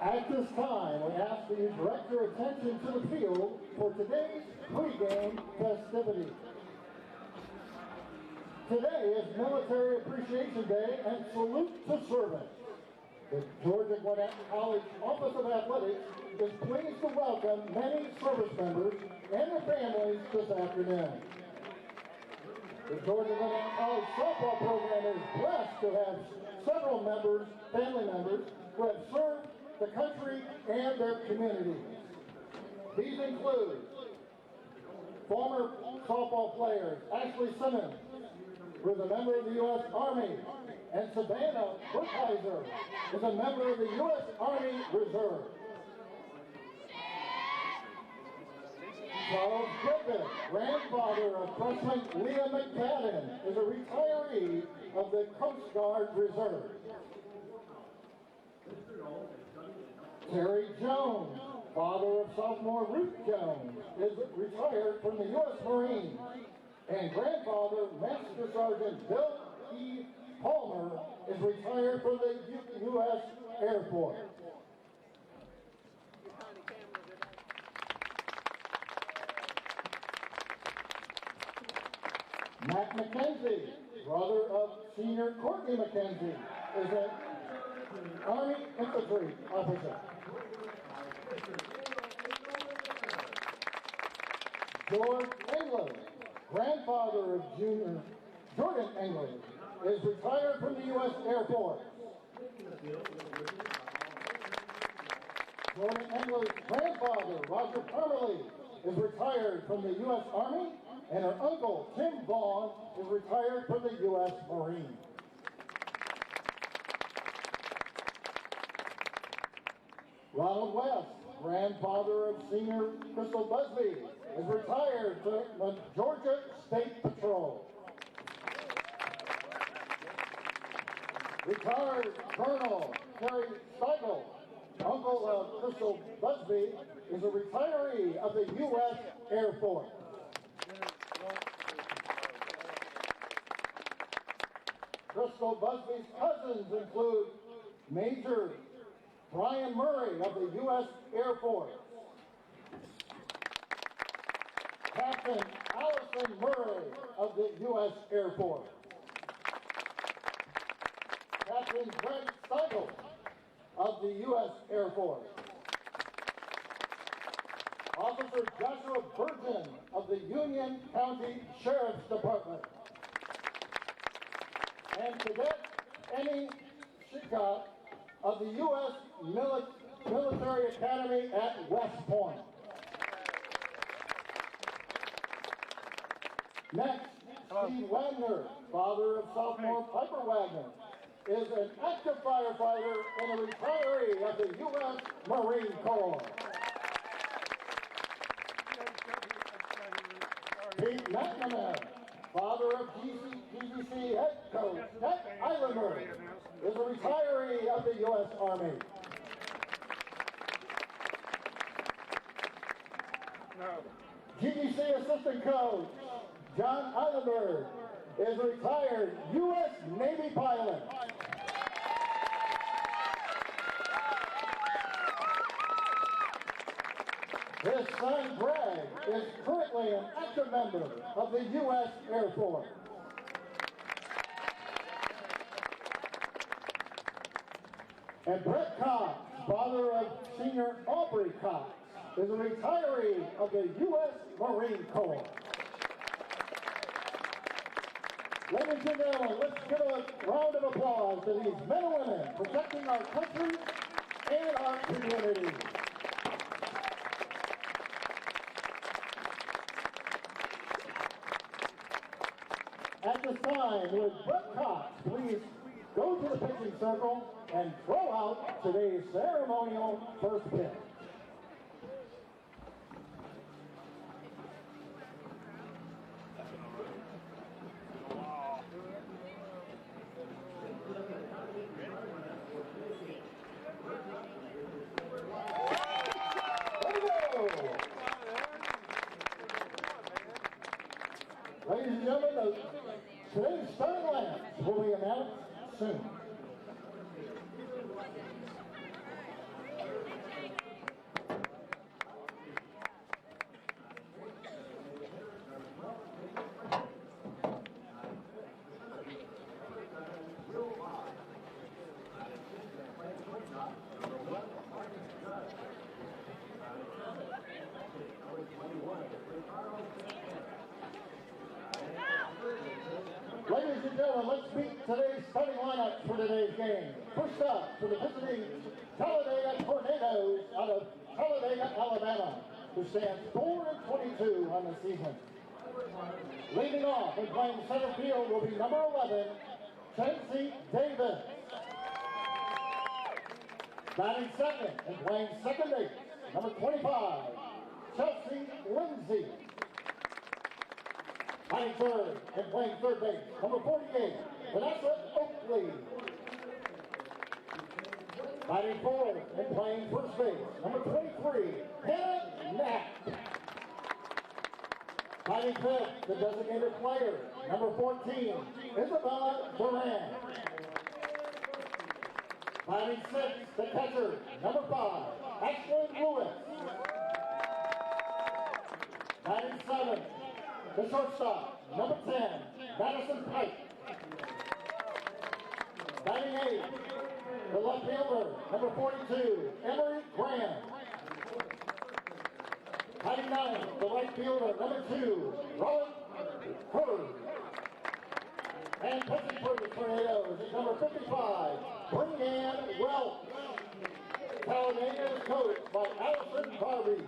At this time, we ask that you direct your attention to the field for today's pregame festivity. Today is Military Appreciation Day and Salute to Service. The Georgia Gwinnett College Office of Athletics is pleased to welcome many service members and their families this afternoon. The Georgia Gwinnett College Softball program is blessed to have several family members who have served the country and their communities. These include former softball players Ashley Simmons, who is a member of the U.S. Army, and Savannah Burkheiser is a member of the U.S. Army Reserve. Charles Griffith, grandfather of freshman Leah McFadden, is a retiree of the Coast Guard Reserve. Terry Jones, father of sophomore Ruth Jones, is retired from the U.S. Marines, and grandfather Master Sergeant Bill E. Palmer is retired from the U.S. Air Force. Matt McKenzie, brother of senior Courtney McKenzie, is an Army infantry officer. George England, grandfather of Jordan England, is retired from the U.S. Air Force. Jordan England's grandfather, Roger Parmalee, is retired from the U.S. Army, and her uncle, Tim Vaughn, is retired from the U.S. Marine. Ronald West, grandfather of senior Crystal Busby, is retired from the Georgia State Patrol. Retired Colonel Terry Steigel, uncle of Crystal Busby, is a retiree of the U.S. Air Force. Crystal Busby's cousins include Major Brian Murray of the U.S. Air Force, Captain Allison Murray of the U.S. Air Force, Captain Greg Steigel of the U.S. Air Force, Officer Joshua Burgeon of the Union County Sheriff's Department, and Cadet Annie Shicott of the U.S. Military Academy at West Point. Next, Steve Wagner, father of sophomore Piper Wagner, is an active firefighter and a retiree of the U.S. Marine Corps. Pete McNamara, father of GGC head coach Ted Eilenberg, is a retiree of the U.S. Army. GGC assistant coach John Eilenberg is a retired U.S. Navy pilot. His son Greg is currently an active member of the U.S. Air Force. And Brett Cox, father of senior Aubrey Cox, is a retiree of the U.S. Marine Corps. Ladies and gentlemen, let's give a round of applause to these men and women protecting our country and our community. At this time, would Brett Cox please go to the pitching circle and throw out today's ceremonial first pitch. Ladies and gentlemen, today's starting lineups will be announced soon. lineups for today's game. First up, for the visiting Talladega Tornadoes out of Talladega, Alabama, who stands 4-22 on the season. Leading off and playing center field will be number 11, Chelsea Davis. Batting second and playing second base, number 25, Chelsea Lindsay. Batting third and playing third base, number 48, Vanessa Oakley. Batting fourth and playing first base, number 23, Hannah Knapp. Batting fifth, the designated player, number 14, Isabella Duran. Batting sixth, the catcher, number 5, Ashlyn Lewis. Batting seventh, the shortstop, number 10, Madison Pike. Batting eighth, the left fielder, number 42, Emery Graham. Batting ninth, the right fielder, number 2, Rowan Hurd. And pitching for the Tornadoes is number 55, Brianne Welch. Talladega is coached by Allison Harvey.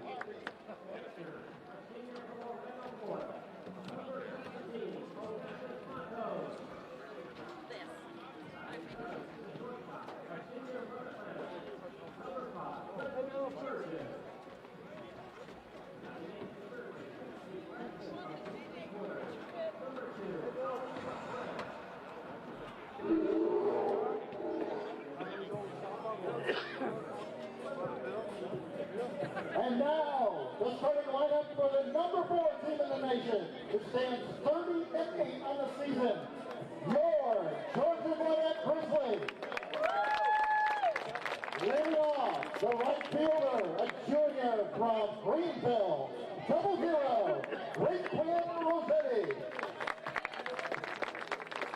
And now, the starting lineup for the number 4 team in the nation, who stands 30-8 on the season, your Georgia Gwinnett Grizzlies. Leading off, the right fielder, a junior from Greenville, 00, Raquel Rossetti.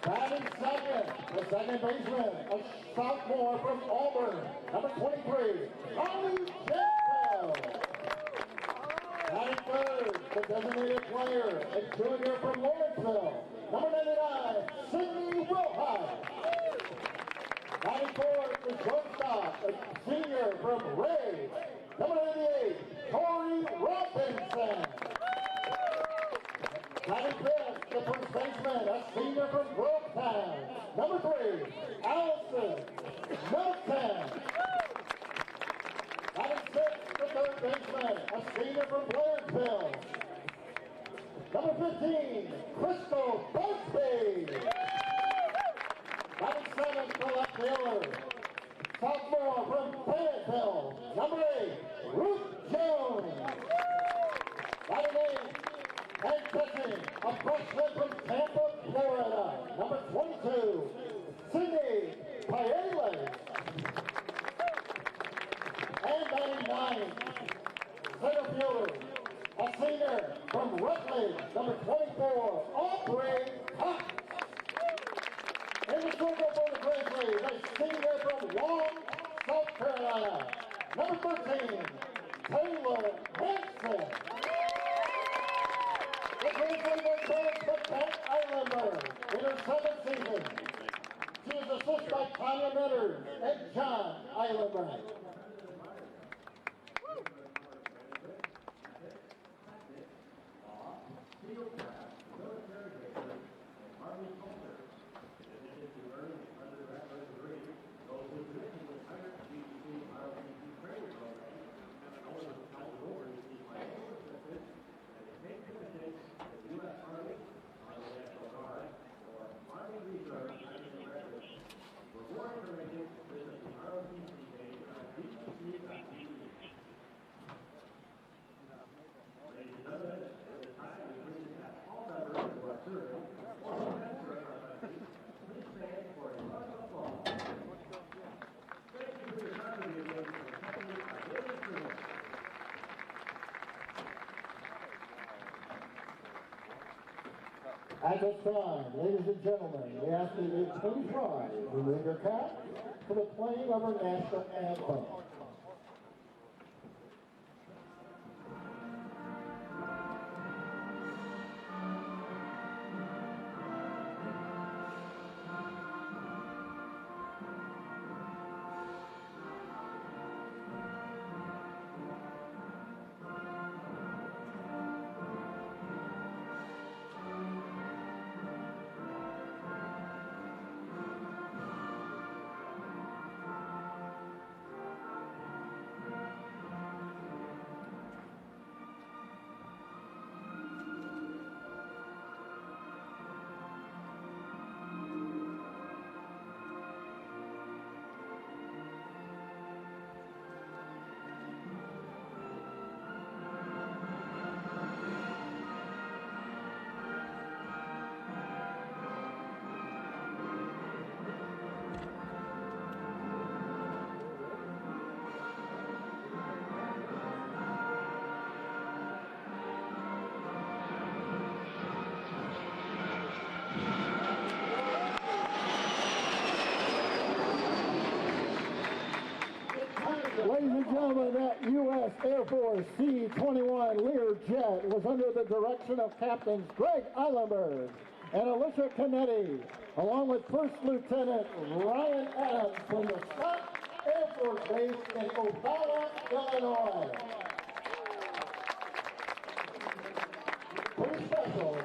Batting second, the second baseman, a sophomore from Auburn, number 23, Holly Campbell. Batting third, the designated player, a junior from Lawrenceville, number 99, Sydney Wilhite. Batting fourth, the shortstop, a senior from Ray, number 98, Corey Robinson. Batting fifth, the first baseman, a senior from Grovetown, number 3, Allison Milton. Batting sixth, the third baseman, a senior from Blairsville, number 15, Crystal Busby. Batting seventh, the left fielder, sophomore from Fayetteville, number 8, Ruth Jones. Batting eighth, and pitching, a freshman from Tampa, Florida, number 22, Sydney Payeles. And batting ninth, center fielder, a senior from Rutledge, number 24, Aubrey Cox. In the circle for the Grizzlies, a senior from Long, South Carolina, number 13, Taylor Hanson. The Grizzlies are coached by Pat Eilenberg in her 7th season. She is assisted by Tanya Mitters and John Eilenberg. At this time, ladies and gentlemen, we ask that you please rise and remove your cap for the playing of our national anthem. Ladies and gentlemen, that U.S. Air Force C-21 Lear jet was under the direction of Captains Greg Eilenberg and Alicia Canetti, along with First Lieutenant Ryan Adams from the Scott Air Force Base in Ocala, Illinois. Pretty special.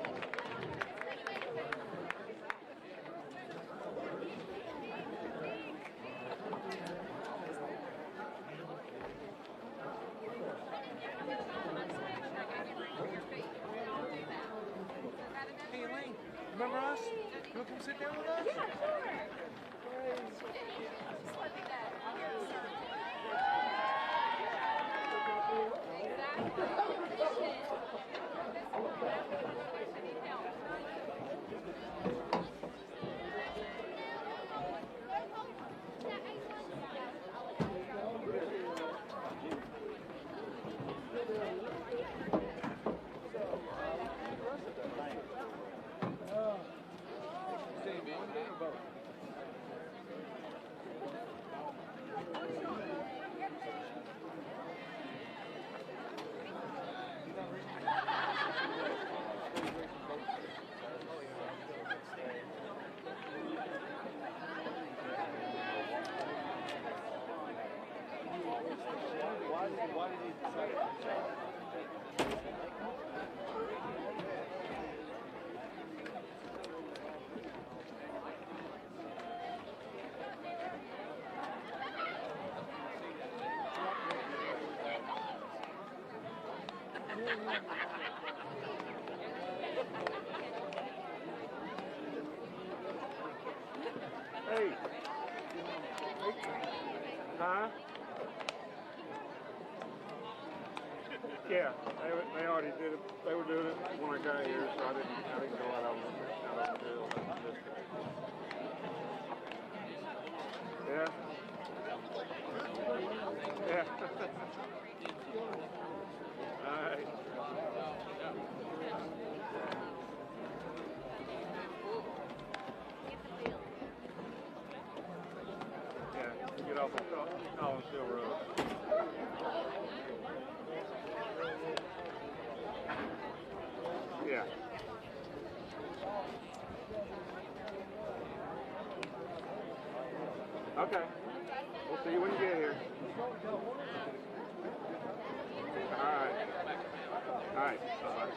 Remember us? You want to come sit down with us? Yeah, sure. Why did he decide to change? Hey. Huh? Yeah, they already did it. They were doing it when I got here, so I didn't go out on the field. Yeah. Yeah. All right. Yeah, get off on Collinsville Road. Yeah. Okay. We'll see you when you get here. All right. All right. Bye-bye.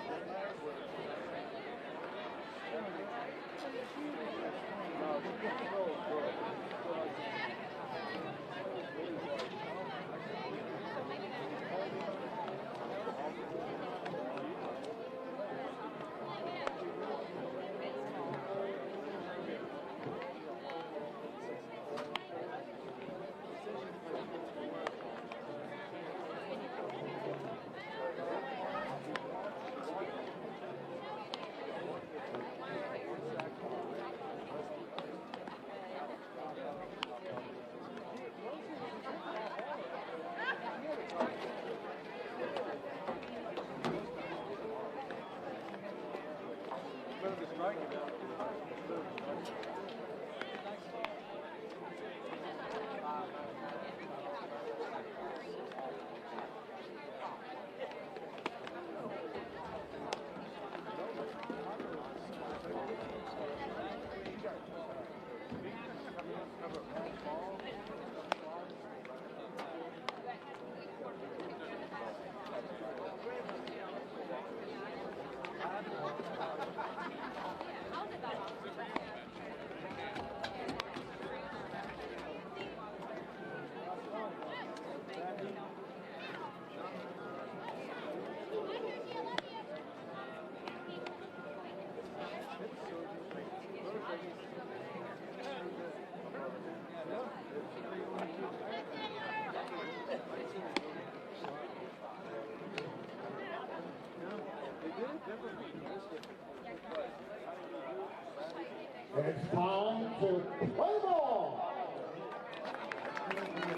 It's time to play ball.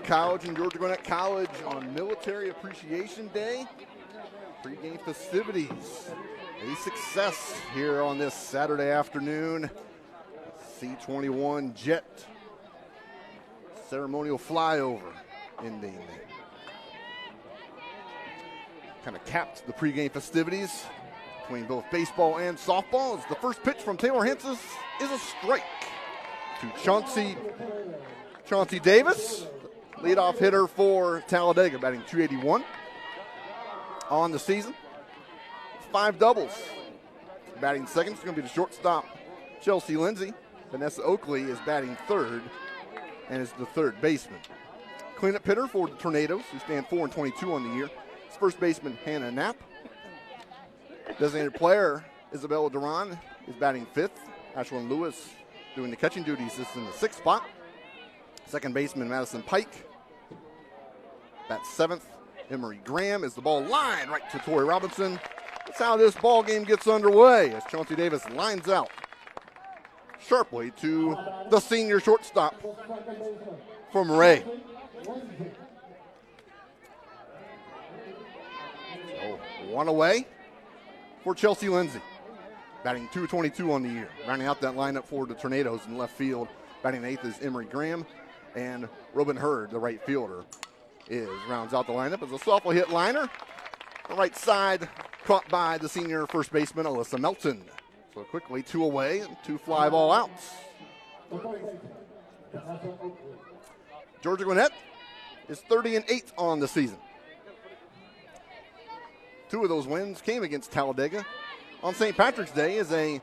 College and Georgia Gwinnett College on Military Appreciation Day. Pre-game festivities. A success here on this Saturday afternoon. C-21 jet ceremonial flyover ending. Kind of capped the pregame festivities between both baseball and softball as the first pitch from Taylor Hansis is a strike to Chauncey Davis, leadoff hitter for Talladega, batting .281 on the season. 5 doubles. Batting second is going to be the shortstop, Chelsea Lindsay. Vanessa Oakley is batting third and is the third baseman. Cleanup hitter for the Tornadoes, who stand 4-22 on the year. It's first baseman Hannah Knapp. Designated player Isabella Duran is batting fifth. Ashlyn Lewis doing the catching duties is in the sixth spot. Second baseman Madison Pike. That's seventh. Emery Graham is the ball line right to Tori Robinson. That's how this ball game gets underway as Chauncey Davis lines out sharply to the senior shortstop from Ray. So one away for Chelsea Lindsay, batting .222 on the year. Rounding out that lineup for the Tornadoes in left field, batting eighth is Emery Graham, and Robin Hurd, the right fielder, rounds out the lineup as a softball hit liner. The right side caught by the senior first baseman Alyssa Melton. So quickly 2 away and 2 fly ball outs. Georgia Gwinnett is 30-8 on the season. 2 of those wins came against Talladega. On St. Patrick's Day is a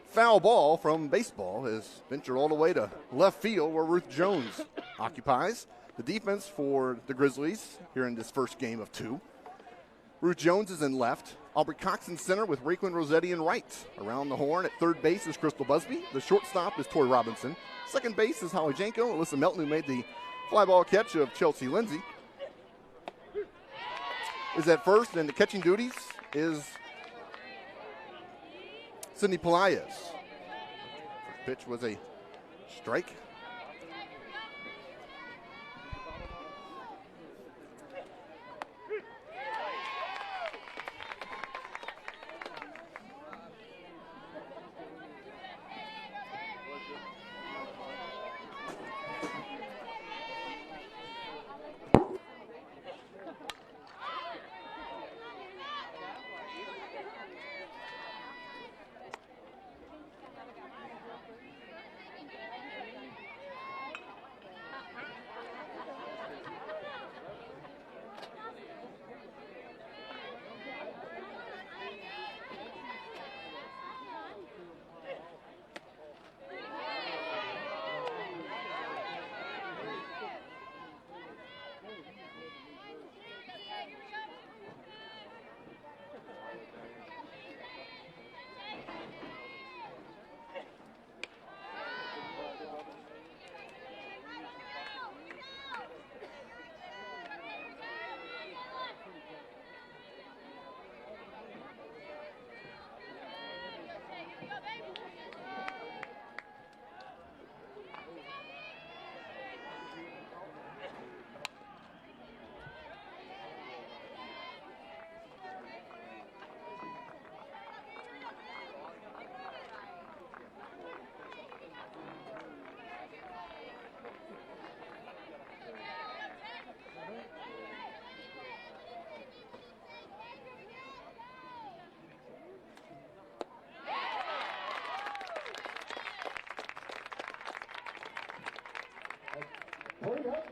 foul ball from baseball is ventured all the way to left field where Ruth Jones occupies the defense for the Grizzlies here in this first game of 2. Ruth Jones is in left. Aubrey Cox in center with Raekwyn Rossetti in right. Around the horn at third base is Crystal Busby. The shortstop is Tori Robinson. Second base is Holly Janko. Alyssa Melton, who made the fly ball catch of Chelsea Lindsay, is at first, and the catching duties is Sydney Pelaez. First pitch was a strike.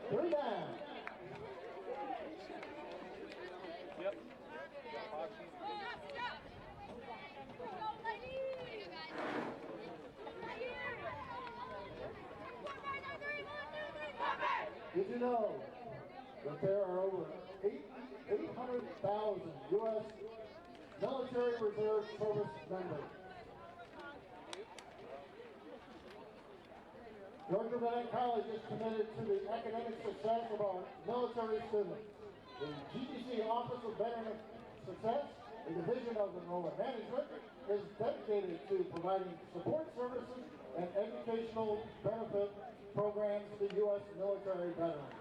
Three down. Yep. Did you know that there are over 800,000 U.S. military reserve service members? Georgia Gwinnett College is committed to the academic success of our military students. The GGC Office of Veteran Success, the Division of Enrollment Management, is dedicated to providing support services and educational benefit programs to U.S. military veterans,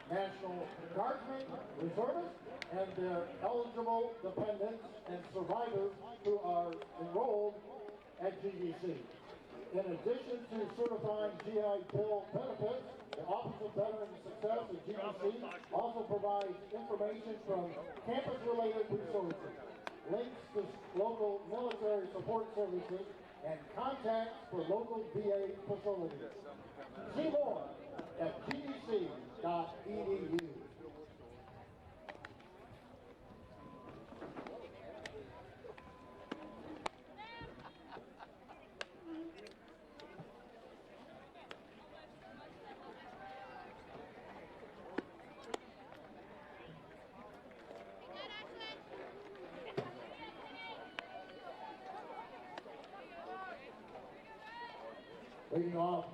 National Guardsmen, reservists, and their eligible dependents and survivors who are enrolled at GGC. In addition to certifying GI Bill benefits The Office of Veteran Success at GGC also provides information from campus-related resources, links to local military support services, and contacts for local VA facilities. See more at ggc.edu. Leading off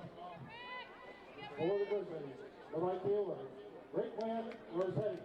for the Grizzlies, the right fielder, Rickman Rossetti.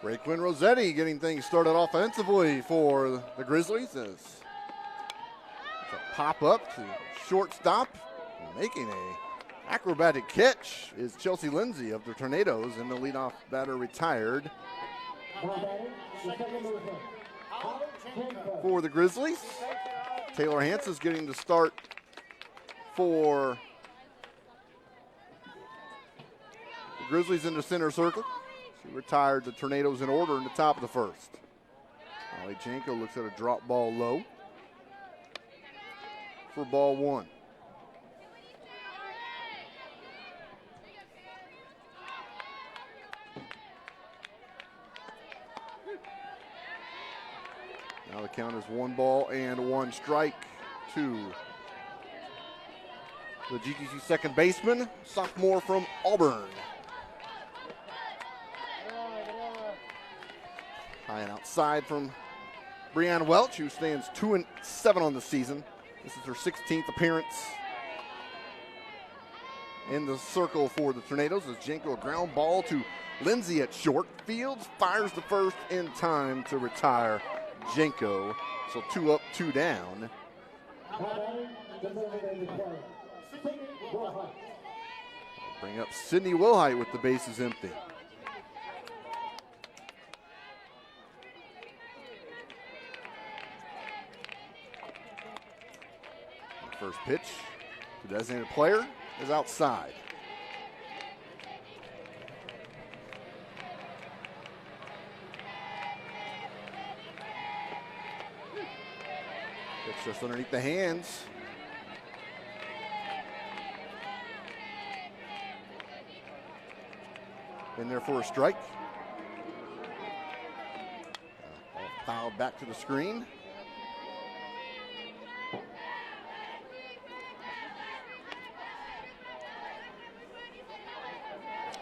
Raekwyn Rossetti getting things started offensively for the Grizzlies as it's a pop-up to shortstop. Making a acrobatic catch is Chelsea Lindsay of the Tornadoes, and the leadoff batter retired for the Grizzlies. Taylor Hansen's getting the start for the Grizzlies in the center circle. She retired the Tornadoes in order in the top of the first. Holly Janko looks at a drop ball low for ball one. Now the count is 1-1 strike to the GGC second baseman, sophomore from Auburn. High and outside from Breanne Welch, who stands 2-7 on the season. This is her 16th appearance in the circle for the Tornadoes. As Janko, a ground ball to Lindsay at short. Fields fires the first in time to retire Janko. So 2 up, 2 down. Bring up Sydney Wilhite with the bases empty. First pitch to designated player is outside. Pitch just underneath the hands. In there for a strike. Ball fouled back to the screen.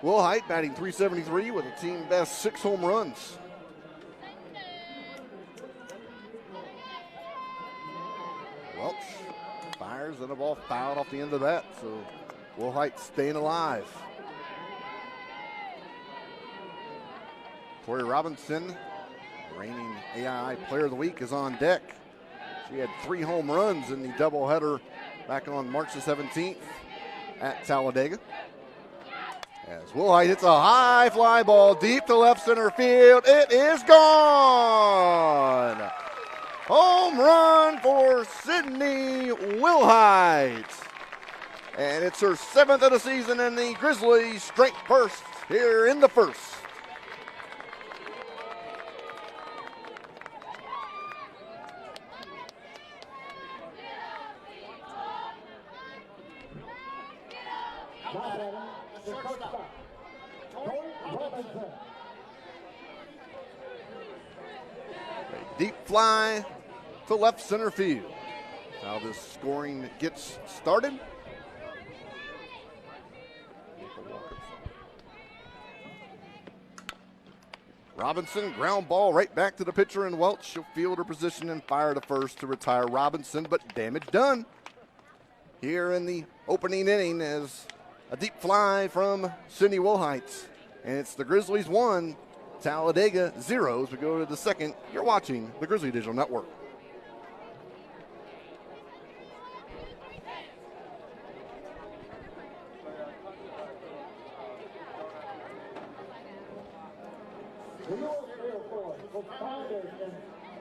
Wilhite batting .373 with a team best 6 home runs. Welch fires and a ball fouled off the end of the bat, so Wilhite staying alive. Tori Robinson, reigning AII Player of the Week, is on deck. She had 3 home runs in the doubleheader back on March the 17th at Talladega. As Wilhite hits a high fly ball deep to left center field. It is gone. Home run for Sydney Wilhite. And it's her 7th of the season, and the Grizzlies strike first here in the first. A deep fly to left center field. How this scoring gets started. Robinson, ground ball right back to the pitcher, and Welch. She'll field her position and fire to first to retire Robinson, but damage done here in the opening inning as a deep fly from Sydney Wilhite. And it's the Grizzlies 1, Talladega 0 as we go to the second. You're watching the Grizzly Digital Network. The U.S. Air Force was founded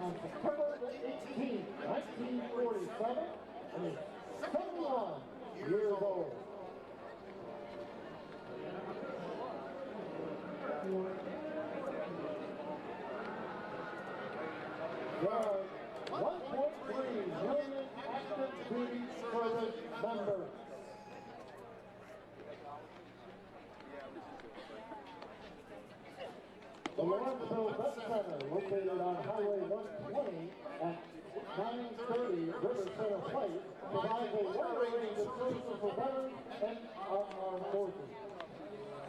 on September 18, 1947, and is 71 years old. There are 1.3 million active duty service members. The Lawrenceville Vet Center, located on Highway 120 at 930 River Center Place, provides a wide range of services for veterans and our armed forces.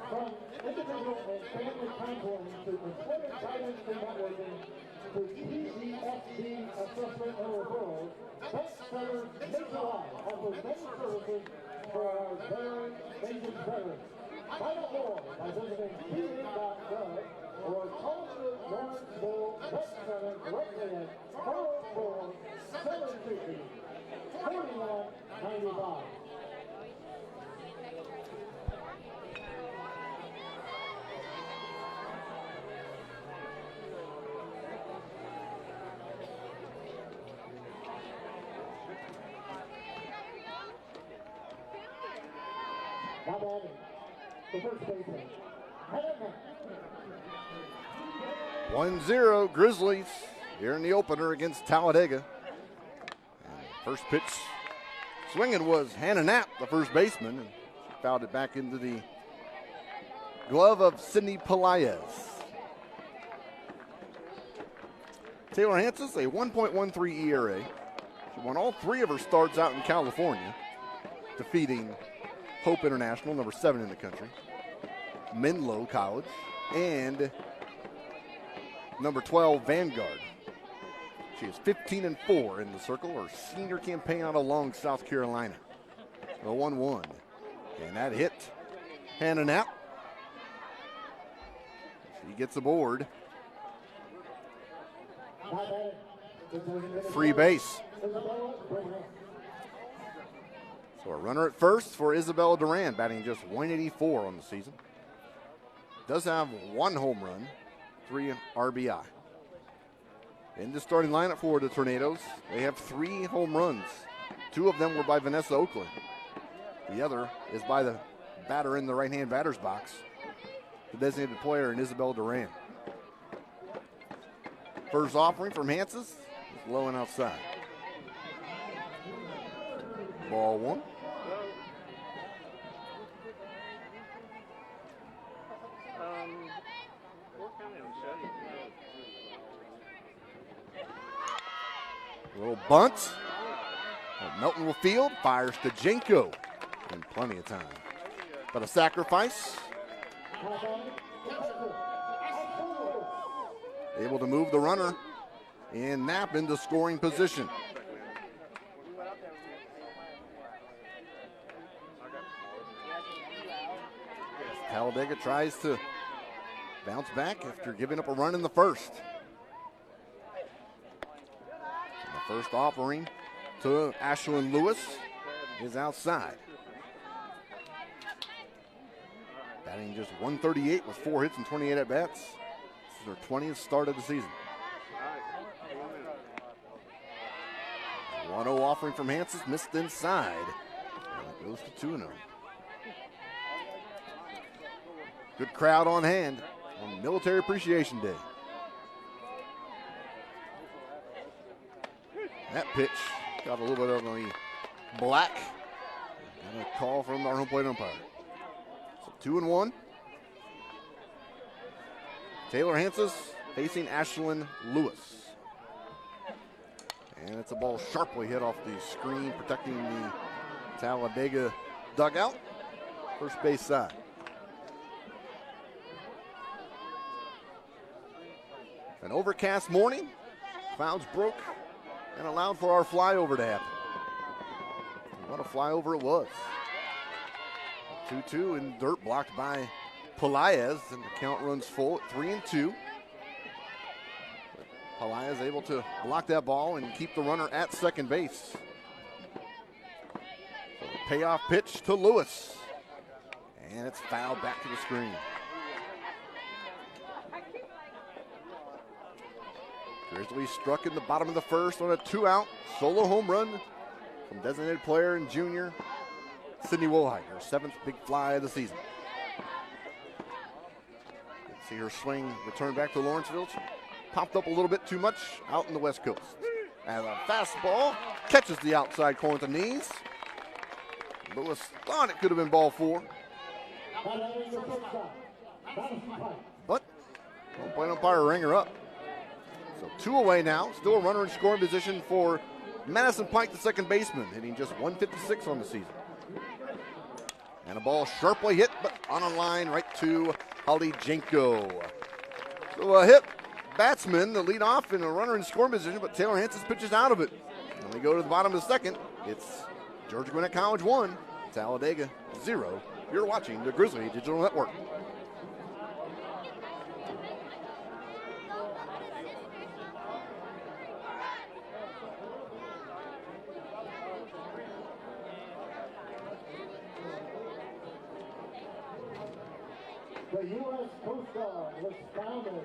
From individual and family counseling to employment guidance and networking to PTSD assessment and referrals, Vet Centers nationwide offers many services for our very nation's veterans. Find out more by visiting PA.gov or call the Lawrenceville Vet Center directly at 404-750-4195. Now batting, the first baseman, 1-0 Grizzlies here in the opener against Talladega. And first pitch swinging was Hannah Knapp, the first baseman, and she fouled it back into the glove of Sydney Pelayez. Taylor Hanses, a 1.13 ERA. She won all 3 of her starts out in California, defeating Hope International, number 7 in the country, Menlo College, and number 12, Vanguard. She is 15-4 in the circle, her senior campaign out of Long, South Carolina. The 1-1. And that hit Hannah Knapp. She gets aboard. Free base. So a runner at first for Isabella Duran, batting just 184 on the season. Does have 1 home run, 3 RBI. In the starting lineup for the Tornadoes, they have 3 home runs. 2 of them were by Vanessa Oakland. The other is by the batter in the right-hand batter's box, the designated player in Isabella Duran. First offering from Hanses is low and outside. Ball 1. Little bunt. Melton will field, fires to Jenko in plenty of time. But a sacrifice. Able to move the runner and Knapp into scoring position. Talladega tries to bounce back after giving up a run in the first. And the first offering to Ashlyn Lewis is outside. Batting just 138 with 4 hits and 28 at-bats. This is their 20th start of the season. 1-0 offering from Hanses, missed inside. And it goes to 2-0. Good crowd on hand on Military Appreciation Day. That pitch got a little bit of the black. And a call from our home plate umpire. So 2-1. Taylor Hanses facing Ashlyn Lewis. And it's a ball sharply hit off the screen, protecting the Talladega dugout. First base side. An overcast morning. Clouds broke and allowed for our flyover to happen. What a flyover it was. 2-2 in dirt, blocked by Pelaez, and the count runs full at 3-2. Pelaez able to block that ball and keep the runner at second base. So the payoff pitch to Lewis. And it's fouled back to the screen. Grizzlies struck in the bottom of the first on a 2-out solo home run from designated player and junior Sydney Woolhite, her 7th big fly of the season. You can see her swing return back to Lawrenceville. She popped up a little bit too much out in the West Coast. And a fastball catches the outside corner with the knees. Lewis thought it could have been ball 4. But home plate umpire rang her up. So 2 away now. Still a runner in scoring position for Madison Pike, the second baseman, hitting just 156 on the season. And a ball sharply hit, but on a line right to Holly Jenko. So a hit batsman, the lead off in a runner in scoring position, but Taylor Hanses pitches out of it. When we go to the bottom of the second, it's Georgia Gwinnett College 1, Talladega 0. You're watching the Grizzly Digital Network. The U.S. Coast Guard was founded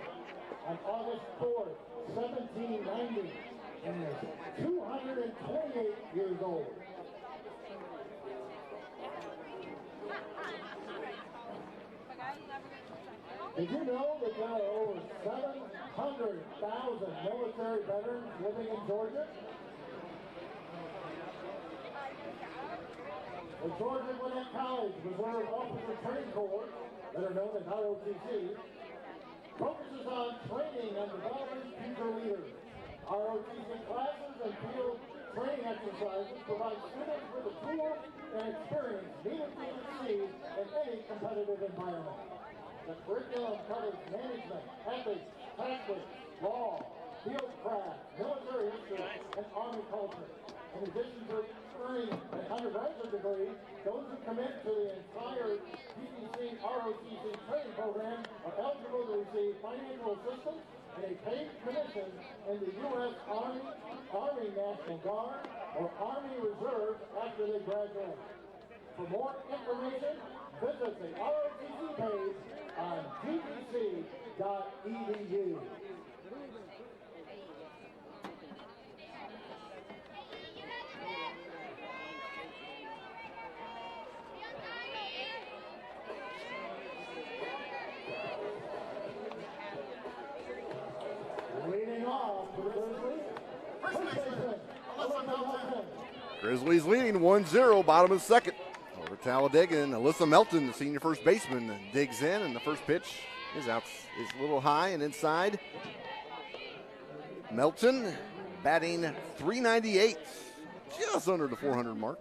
on August 4th, 1790, and is 228 years old. Did you know that there are over 700,000 military veterans living in Georgia? The Georgia Gwinnett College Reserve Officer Training Corps, that are known as ROTC, focuses on training and developing future leaders. ROTC classes and field training exercises provide students with the tools and experience needed to succeed in any competitive environment. The curriculum covers management, ethics, tactics, law, field craft, military history, and Army culture. In addition to earning an undergraduate degree, those who commit to the entire GGC ROTC training program are eligible to receive financial assistance and a paid commission in the U.S. Army, Army National Guard, or Army Reserve after they graduate. For more information, visit the ROTC page on ggc.edu. Grizzlies leading 1-0, bottom of the second. Over Talladega, and Alyssa Melton, the senior first baseman, digs in, and the first pitch is out, is a little high and inside. Melton batting .398, just under the 400 mark.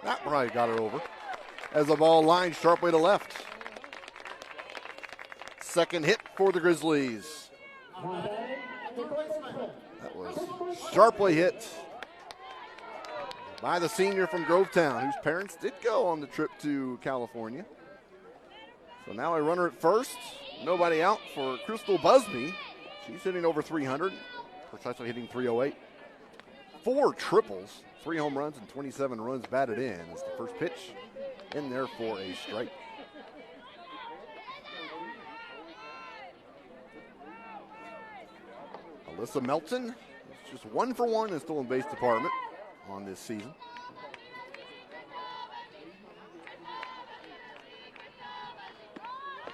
That probably got her over as the ball lined sharply to left. Second hit for the Grizzlies. That was sharply hit by the senior from Grovetown, whose parents did go on the trip to California. So now a runner at first. Nobody out for Crystal Busby. She's hitting over 300, precisely hitting 308. 4 triples, 3 home runs, and 27 runs batted in. It's the first pitch in there for a strike. Alyssa Melton just 1 for 1 in the stolen base department on this season.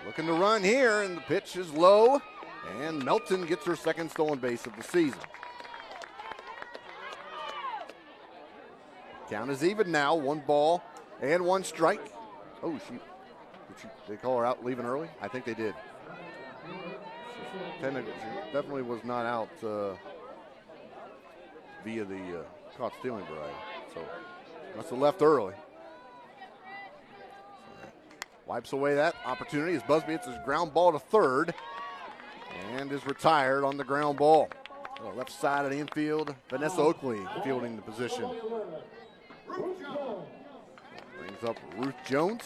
Looking to run here, and the pitch is low, and Melton gets her second stolen base of the season. Count is even now, 1 ball and 1 strike. Oh, did they call her out leaving early? I think they did. She definitely was not out via the caught stealing variety. So must have left early. Wipes away that opportunity as Busby hits his ground ball to third and is retired on the ground ball. Left side of the infield, Vanessa Oakley fielding the position. Brings up Ruth Jones.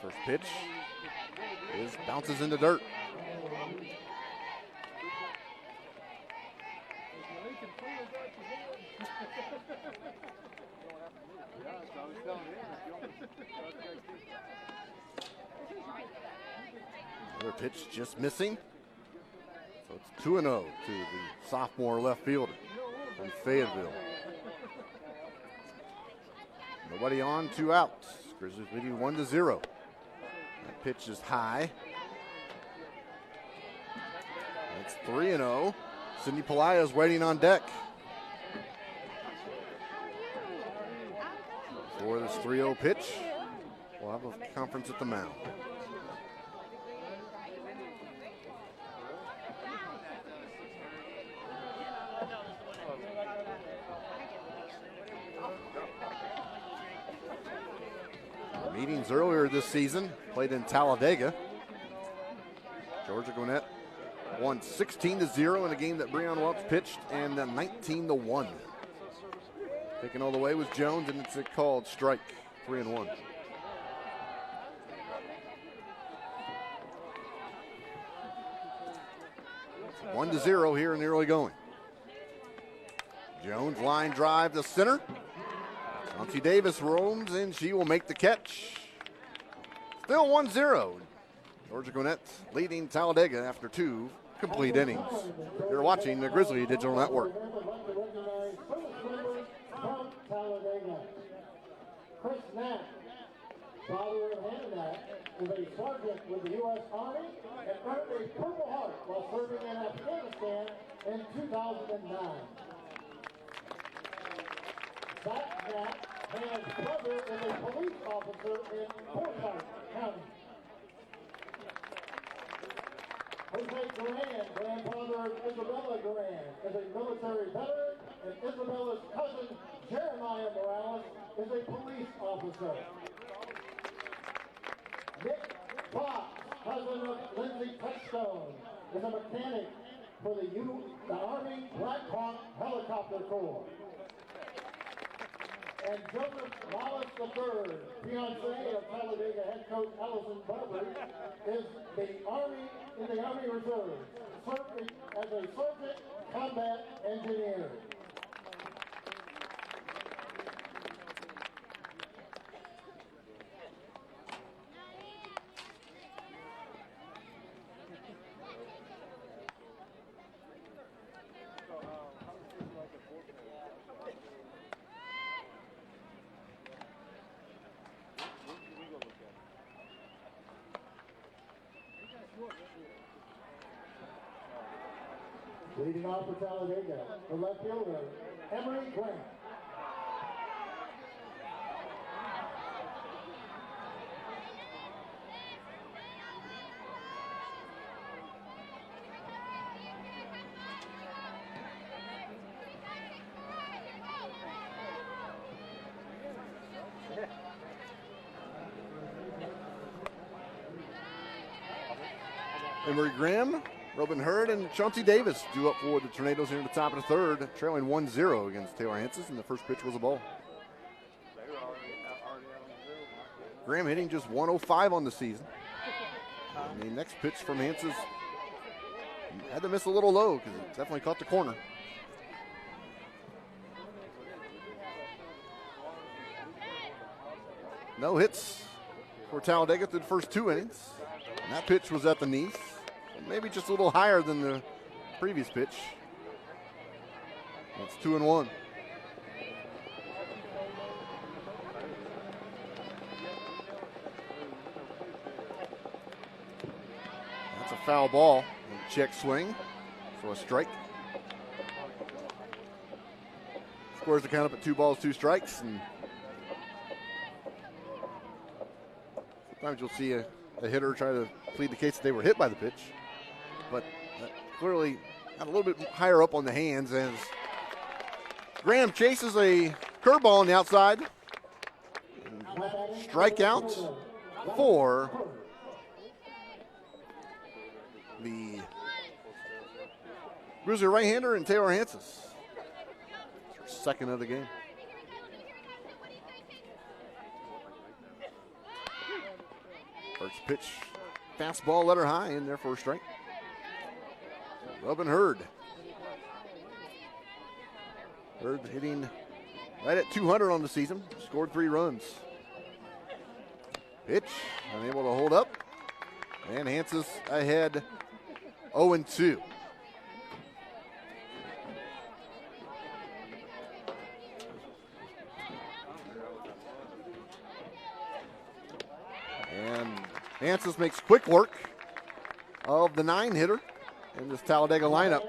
First pitch bounces into dirt. Another pitch just missing. So it's 2-0 to the sophomore left fielder from Fayetteville. Nobody on, 2 outs. Grizzlies leading 1-0. That pitch is high. It's 3-0. Cindy Pelaya is waiting on deck. For this 3-0 pitch, we'll have a conference at the mound. Meetings earlier this season, played in Talladega. Georgia Gwinnett won 16-0 in a game that Breon Welch pitched, and 19-1. Taking all the way was Jones, and it's a called strike, 3-1. It's 1-0 here in the early going. Jones line drive to center. Chauncey Davis roams, and she will make the catch. Still 1-0. Georgia Gwinnett leading Talladega after 2 complete innings. You're watching the Grizzly Digital Network. Chris Knapp, father of Hannah Knapp, is a sergeant with the U.S. Army and earned a Purple Heart while serving in Afghanistan in 2009. Zach Knapp, Hannah's brother, is a police officer in Forsyth County. Jose Duran, grandfather of Isabella Duran, is a military veteran, and Isabella's cousin, Jeremiah Morales, is a police officer. Nick Fox, cousin of Lindsay Touchstone, is a mechanic for the Army Black Hawk Helicopter Corps. And Joseph Wallace III, fiancé of Talladega head coach Allison Barbary, is in the Army Reserve, serving as a sergeant combat engineer. Leading off for Talladega, the left fielder, Emery Grant. Emery Graham, Robin Hurd, and Chauncey Davis due up for the Tornadoes here in the top of the third, trailing 1-0 against Taylor Hanses, and the first pitch was a ball. Graham hitting just 105 on the season. And the next pitch from Hanses had to miss a little low because it definitely caught the corner. No hits for Talladega through the first 2 innings. And that pitch was at the knees. Maybe just a little higher than the previous pitch. It's 2-1. That's a foul ball. Check swing. So a strike. Scores the count up at 2 balls, 2 strikes. And sometimes you'll see a hitter try to plead the case that they were hit by the pitch. But that clearly got a little bit higher up on the hands as Graham chases a curveball on the outside. Strikeout for the Grizzly right-hander and Taylor Hanses. Second of the game. First pitch, fastball, let her high in there for a strike. Robin Hurd. Hurd hitting right at 200 on the season. Scored 3 runs. Pitch, unable to hold up. And Hanses ahead 0-2. And Hanses makes quick work of the 9-hitter in this Talladega lineup.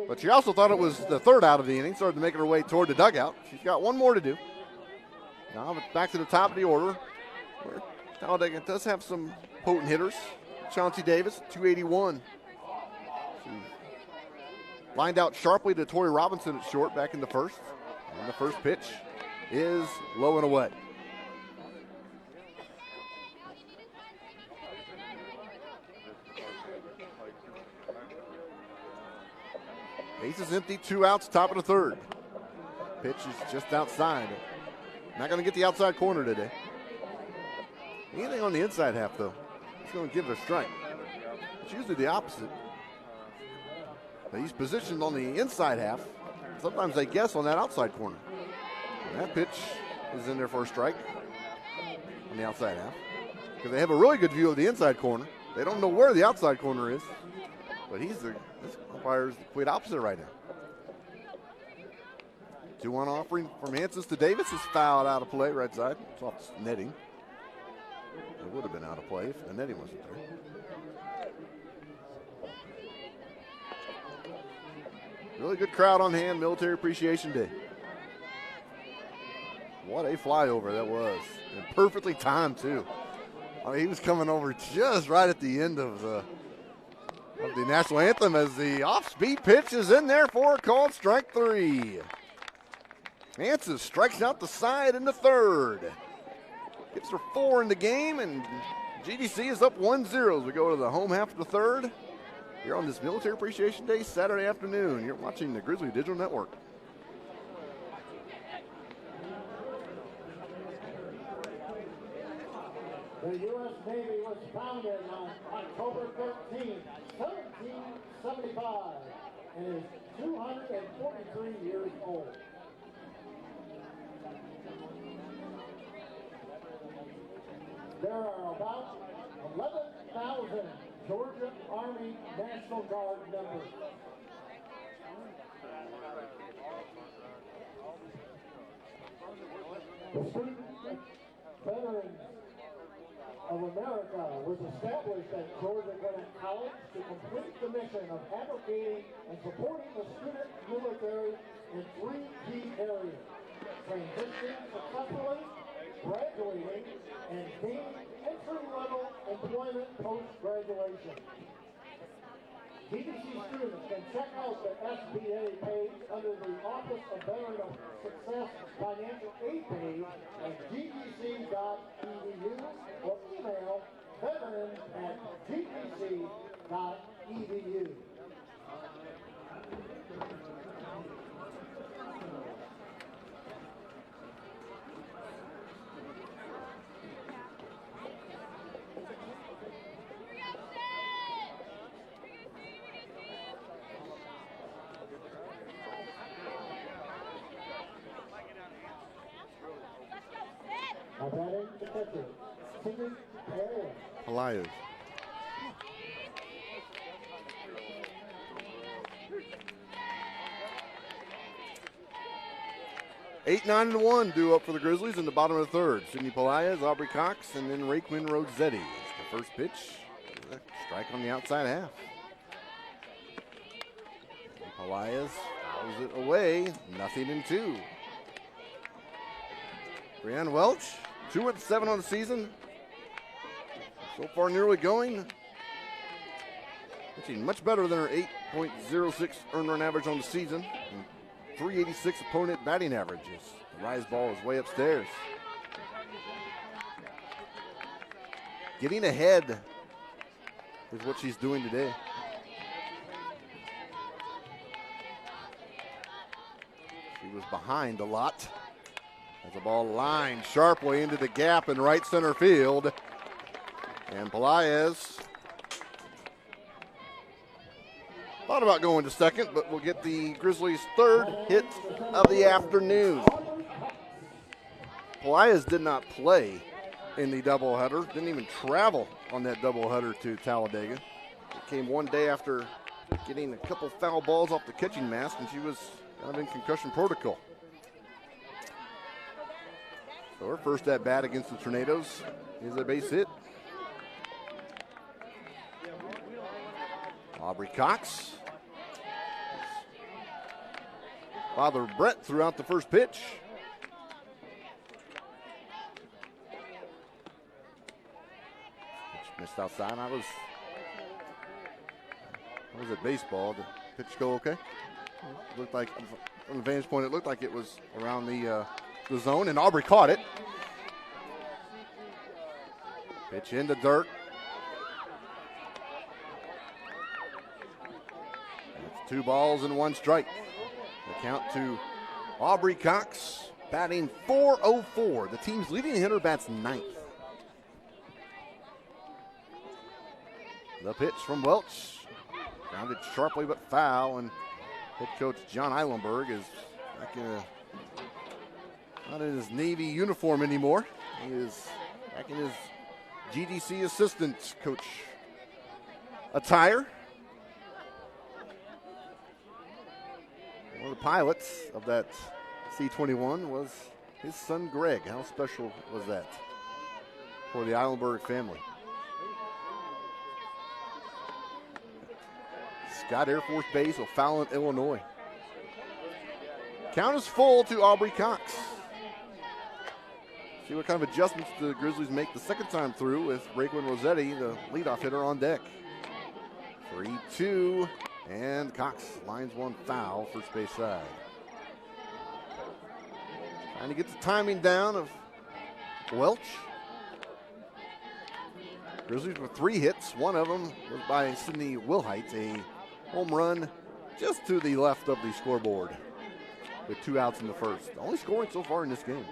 But she also thought it was the 3rd out of the inning, started making her way toward the dugout. She's got 1 more to do. Now back to the top of the order, where Talladega does have some potent hitters. Chauncey Davis, 281. She lined out sharply to Tori Robinson at short back in the first. And the first pitch is low and away. Base is empty, 2 outs, top of the 3rd. Pitch is just outside. Not going to get the outside corner today. Anything on the inside half, though, it's going to give it a strike. It's usually the opposite. But he's positioned on the inside half. Sometimes they guess on that outside corner. And that pitch is in there for a strike on the outside half. Because they have a really good view of the inside corner. They don't know where the outside corner is. But this umpire's the complete opposite right now. 2-1 offering from Hanses to Davis is fouled out of play right side. It's off netting. It would have been out of play if the netting wasn't there. Really good crowd on hand, Military Appreciation Day. What a flyover that was. And perfectly timed, too. I mean, he was coming over just right at the end of the national anthem as the off-speed pitch is in there for a called strike 3. Hanses strikes out the side in the 3rd. Gives her 4 in the game, and GGC is up 1-0 as we go to the home half of the 3rd. Here on this Military Appreciation Day, Saturday afternoon. You're watching the Grizzly Digital Network. The U.S. Navy was founded on October 13, 1775, and is 243 years old. There are about 11,000 Georgia Army National Guard members. The Student Veterans of America was established at Georgia Gwinnett College to complete the mission of advocating and supporting the student military in 3 key areas: transitioning successfully, graduating, and gaining entry-level employment post-graduation. GGC students can check out the SBA page under the Office of Veteran Success Financial Aid page at ggc.edu or email veterans@ggc.edu. catcher, Sidney Perez. Elias. Eight, 9, and 1 due up for the Grizzlies in the bottom of the third. Sidney Pelaez, Aubrey Cox, and then Raquin Rossetti. The first pitch, a strike on the outside half. Pelaez fouls it away, 0-2. Brianne Welch, 2-7 on the season. So far nearly going. Pitching much better than her 8.06 earned run average on the season. And 386 opponent batting average. The rise ball is way upstairs. Getting ahead is what she's doing today. She was behind a lot. As the ball lined sharply into the gap in right center field. And Pelaez thought about going to second, but we'll get the Grizzlies' third hit of the afternoon. Pelaez did not play in the doubleheader, didn't even travel on that doubleheader to Talladega. It came one day after getting a couple foul balls off the catching mask, and she was kind of in concussion protocol. So her first at bat against the Tornadoes is a base hit. Aubrey Cox. Father Brett threw out the first pitch. Pitch missed outside. I was at baseball. Did the pitch go okay? Looked like, from the vantage point, it looked like it was around the zone, and Aubrey caught it. Pitch in the dirt. It's 2 balls and 1 strike. The count to Aubrey Cox, batting .404. The team's leading hitter bats 9th. The pitch from Welch, grounded sharply but foul, and head coach John Eilenberg is not in his Navy uniform anymore. He is back in his GGC assistant coach attire. One of the pilots of that C-21 was his son Greg. How special was that for the Eilenberg family? Scott Air Force Base, O'Fallon, Illinois. Count is full to Aubrey Cox. See what kind of adjustments the Grizzlies make the second time through with Raquin Rossetti, the leadoff hitter, on deck. 3-2, and Cox lines one foul, first base side. Trying to get the timing down of Welch. Grizzlies with 3 hits. One of them was by Sydney Wilhite, a home run just to the left of the scoreboard with 2 outs in the first. Only scoring so far in this game.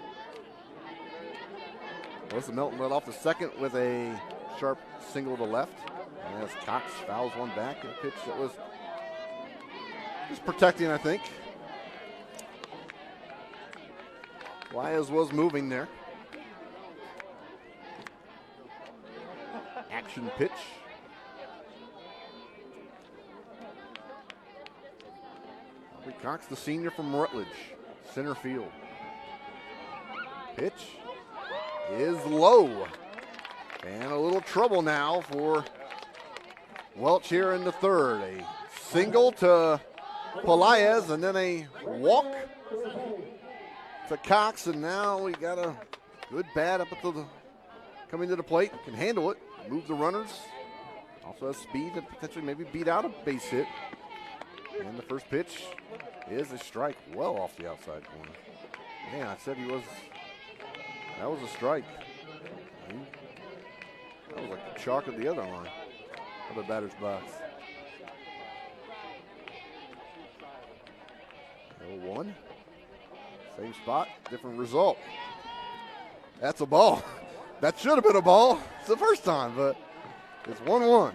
Melissa Melton led off the second with a sharp single to left. And as Cox fouls one back, a pitch that was just protecting, I think. Lyas was moving there. Action pitch. Aubrey Cox, the senior from Rutledge, center field. Pitch is low. And a little trouble now for Welch here in the third. A single to Pelaez and then a walk to Cox, and now we got a good bat up at the coming to the plate. Can handle it, move the runners. Also has speed and potentially maybe beat out a base hit. And the first pitch is a strike, well off the outside corner. Man, I said that was a strike. That was like the chalk of the other line of the batter's box. 0-1. Same spot, different result. That's a ball. That should have been a ball. It's the first time, but it's 1-1.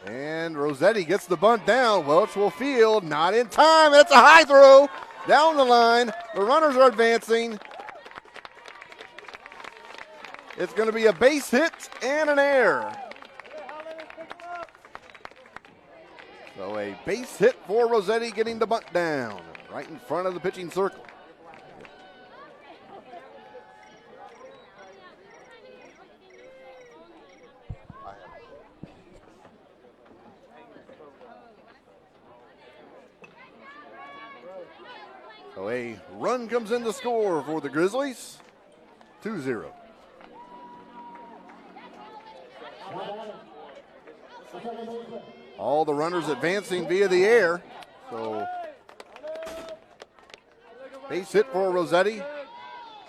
And Rossetti gets the bunt down. Welch will field, not in time. It's a high throw. down the line. The runners are advancing. It's going to be a base hit and an error. So a base hit for Rossetti, getting the bunt down right in front of the pitching circle. So a run comes in to score for the Grizzlies. 2-0. All the runners advancing via the air. So base hit for Rossetti.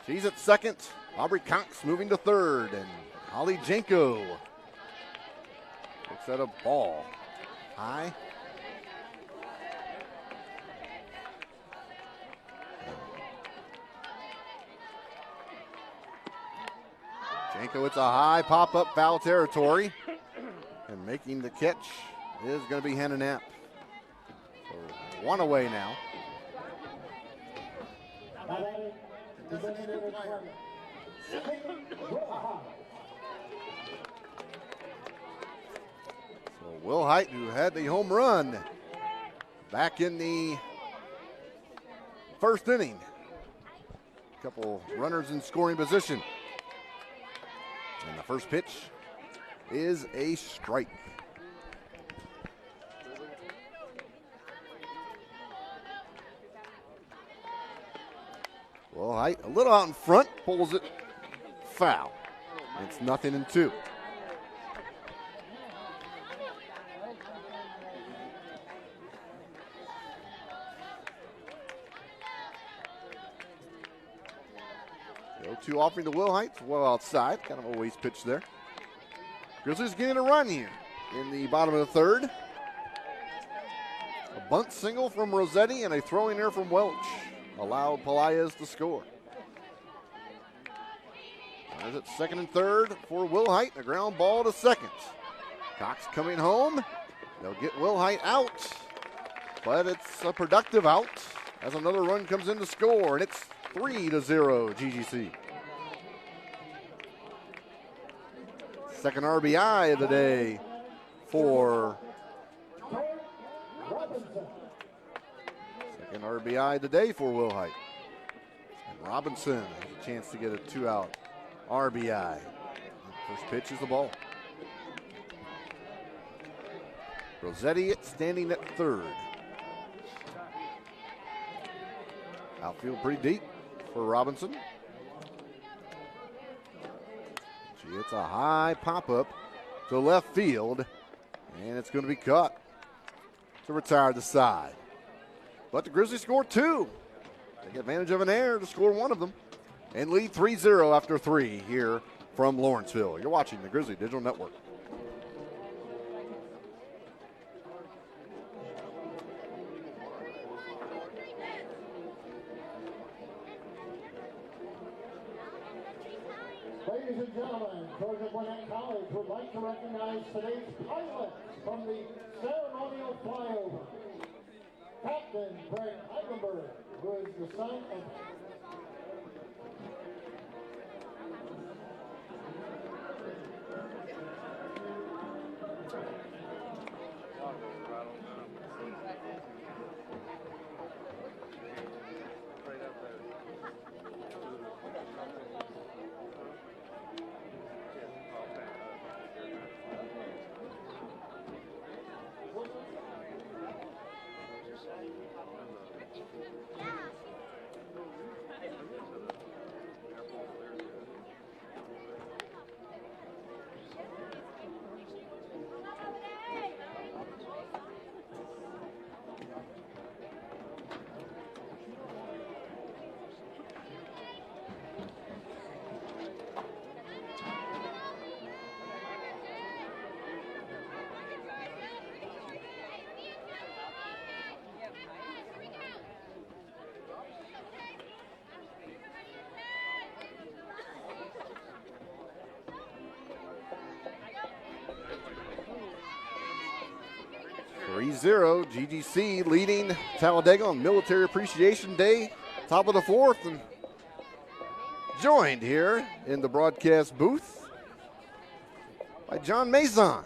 She's at second. Aubrey Cox moving to third. And Holly Janko looks at a ball. High. Janko, it's a high pop-up foul territory. And making the catch is going to be Hannah Knapp. So one away now. So Will Height, who had the home run back in the first inning. A couple runners in scoring position. And the first pitch is a strike. Well, Height a little out in front, pulls it foul. It's 0-2. The 0-2 offering to Will Height, well outside, kind of a waste pitch there. Grizzlies getting a run here in the bottom of the third. A bunt single from Rossetti and a throwing error from Welch allowed Pelaez to score. As it's second and third for Will Height, a ground ball to second. Cox coming home. They'll get Will Height out, but it's a productive out as another run comes in to score, and it's 3-0 GGC. Second RBI of the day for Will Height. And Robinson has a chance to get a 2-out RBI. First pitch is the ball. Rossetti standing at third. Outfield pretty deep for Robinson. She hits a high pop-up to left field, and it's going to be caught to retire the side. But the Grizzlies score two. Take advantage of an error to score one of them and lead 3-0 after 3 here from Lawrenceville. You're watching the Grizzly Digital Network. Ladies and gentlemen, Georgia Gwinnett College would like to recognize today's pilots from the ceremonial flyover. Captain Greg Eichenberg, who is the son of 3-0. GGC leading Talladega on Military Appreciation Day, top of the fourth, and joined here in the broadcast booth by John Mason,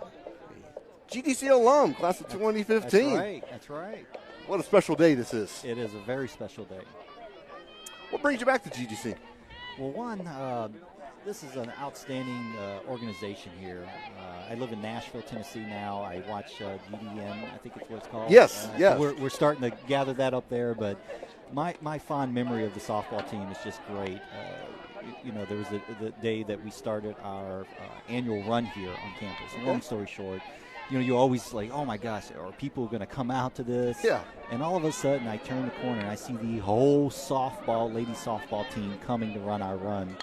GGC alum, class of 2015. That's right. What a special day this is. It is a very special day. What brings you back to GGC? Well, one, this is an outstanding organization here. I live in Nashville, Tennessee now. I watch GDM, I think it's what it's called. Yes, yes. So we're starting to gather that up there, but my fond memory of the softball team is just great. There was the day that we started our annual run here on campus. Long story short, you're always like, oh my gosh, are people going to come out to this? Yeah. And all of a sudden, I turn the corner and I see the whole ladies softball team coming to run our run,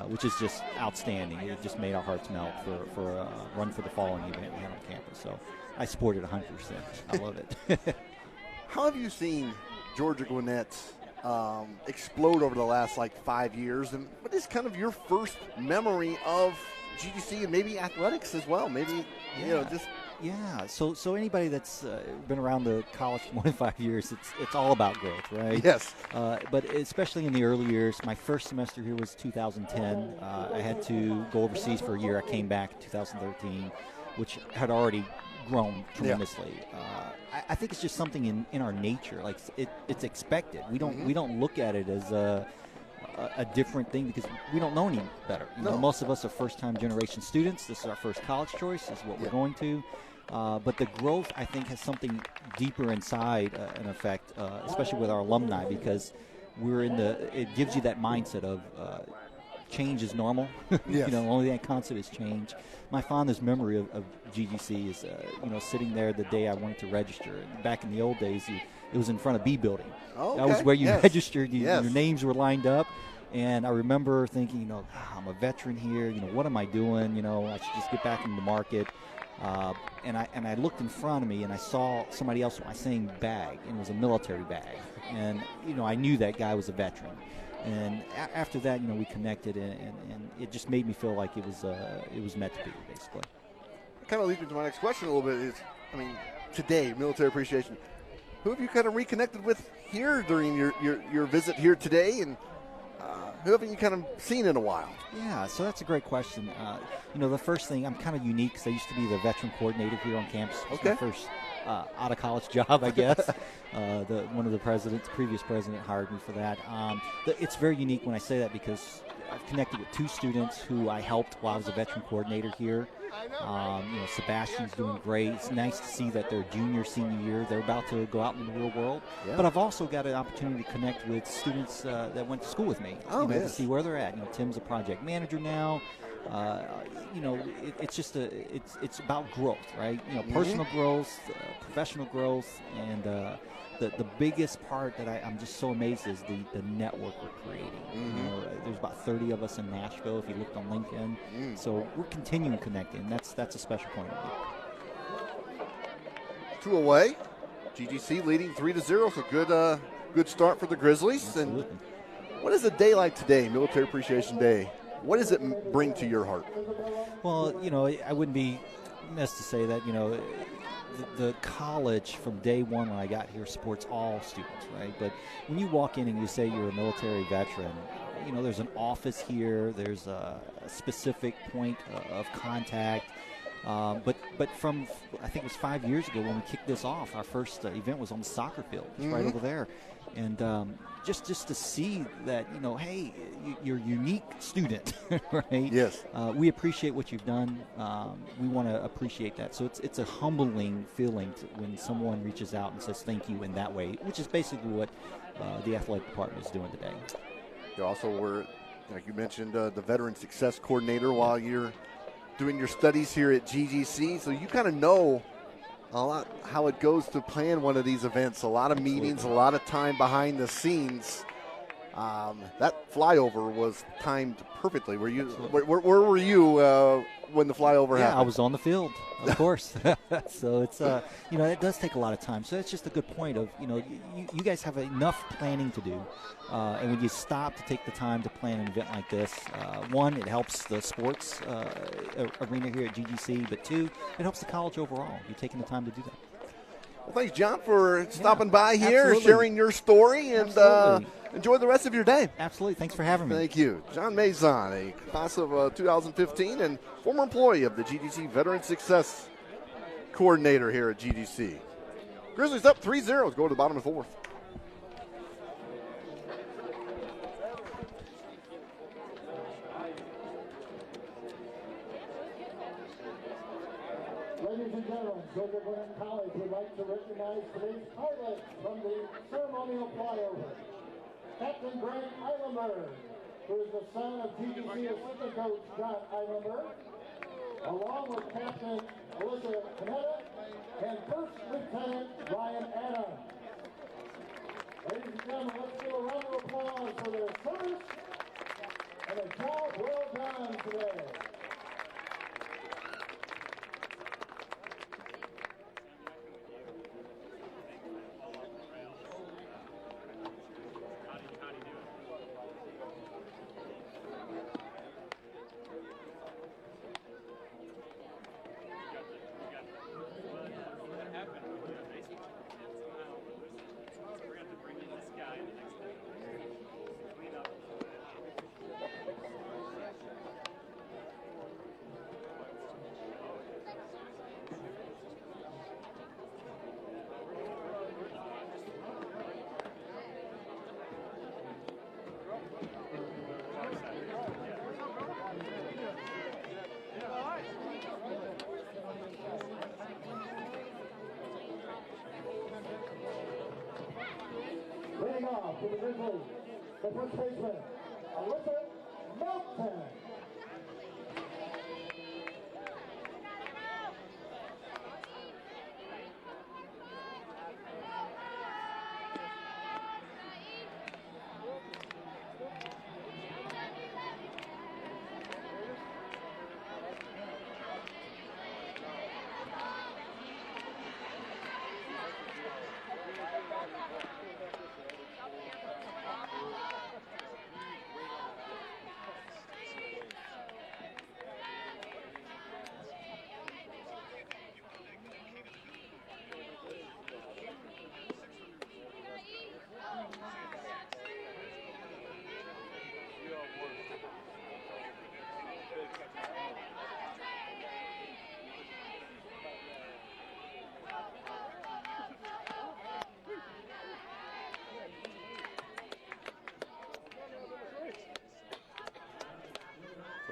which is just outstanding. It just made our hearts melt for a run for the following event we had on campus. So I support it 100%. I love it. How have you seen Georgia Gwinnett explode over the last 5 years? And what is kind of your first memory of GGC and maybe athletics as well? Maybe, just... Yeah, so anybody that's been around the college for more than 5 years, it's all about growth, right? Yes. But especially in the early years, my first semester here was 2010. I had to go overseas for a year. I came back in 2013, which had already grown tremendously. Yeah. I think it's just something in our nature. It's expected. We don't look at it as a different thing because we don't know any better. Most of us are first-time generation students. This is our first college choice. This is what we're going to. But the growth, I think, has something deeper inside an effect, especially with our alumni, because it gives you that mindset of change is normal. Yes. The only thing constant is change. My fondest memory of GGC is, sitting there the day I wanted to register. And back in the old days, it was in front of B building. Oh, that was where you registered. Your Yes. names were lined up. And I remember thinking, I'm a veteran here. What am I doing? I should just get back into the market. And I looked in front of me and I saw somebody else with my same bag, and it was a military bag. And I knew that guy was a veteran. And after that, we connected, and it just made me feel like it was meant to be, basically. It kind of leads me to my next question a little bit. Today, Military Appreciation. Who have you kind of reconnected with here during your visit here today, and who haven't you kind of seen in a while? Yeah, so that's a great question. The first thing, I'm kind of unique because I used to be the veteran coordinator here on campus. It's my first out-of-college job, I guess. One of the previous president hired me for that. It's very unique when I say that because I've connected with two students who I helped while I was a veteran coordinator here. Sebastian's doing great. It's nice to see that they're junior, senior year. They're about to go out in the real world. Yeah. But I've also got an opportunity to connect with students that went to school with me. To see where they're at. Tim's a project manager now. It's just it's about growth, right? Personal growth, professional growth, and the biggest part that I'm just so amazed is the network we're creating. There's about 30 of us in Nashville if you looked on LinkedIn. So we're continuing connecting. That's a special point of view. 2 away. GGC leading 3-0. So good start for the Grizzlies. Absolutely. And what is a day like today, Military Appreciation Day? What does it bring to your heart? Well, I wouldn't be missed to say that, the college from day one when I got here supports all students, right? But when you walk in and you say you're a military veteran, there's an office here, there's a specific point of contact. But from, I think it was 5 years ago when we kicked this off, our first event was on the soccer field. It's right over there. And just to see that, hey, you're a unique student, right? Yes. We appreciate what you've done. We want to appreciate that. So it's a humbling feeling when someone reaches out and says thank you in that way, which is basically what the athletic department is doing today. You also were, like you mentioned, the Veteran Success Coordinator while you're doing your studies here at GGC. So you kind of know a lot how it goes to plan one of these events. A lot of meetings, a lot of time behind the scenes. That flyover was timed perfectly. Were you? Where were you when the flyover happened? Yeah, I was on the field, of course. So it's it does take a lot of time. So it's just a good point of you guys have enough planning to do, and when you stop to take the time to plan an event like this, one, it helps the sports arena here at GGC, but two, it helps the college overall. You're taking the time to do that. Well, thanks, John, for stopping by here, absolutely. sharing your story, and enjoy the rest of your day. Absolutely. Thanks for having me. Thank you. John Mazon, a class of 2015 and former employee of the GGC Veteran Success Coordinator here at GGC. Grizzlies up 3-0. Go to the bottom of the fourth. Ladies and gentlemen, Georgia Gwinnett College would like to recognize today's pilot from the ceremonial flyover. Captain Grant Eilenberg, who is the son of GGC assistant coach John Eilenberg, along with Captain Alyssa Panetta and First Lieutenant Ryan Adams. Ladies and gentlemen, let's give a round of applause for their service and a job well done today. Leading off for the Grizzlies, the first baseman, Alyssa Melton.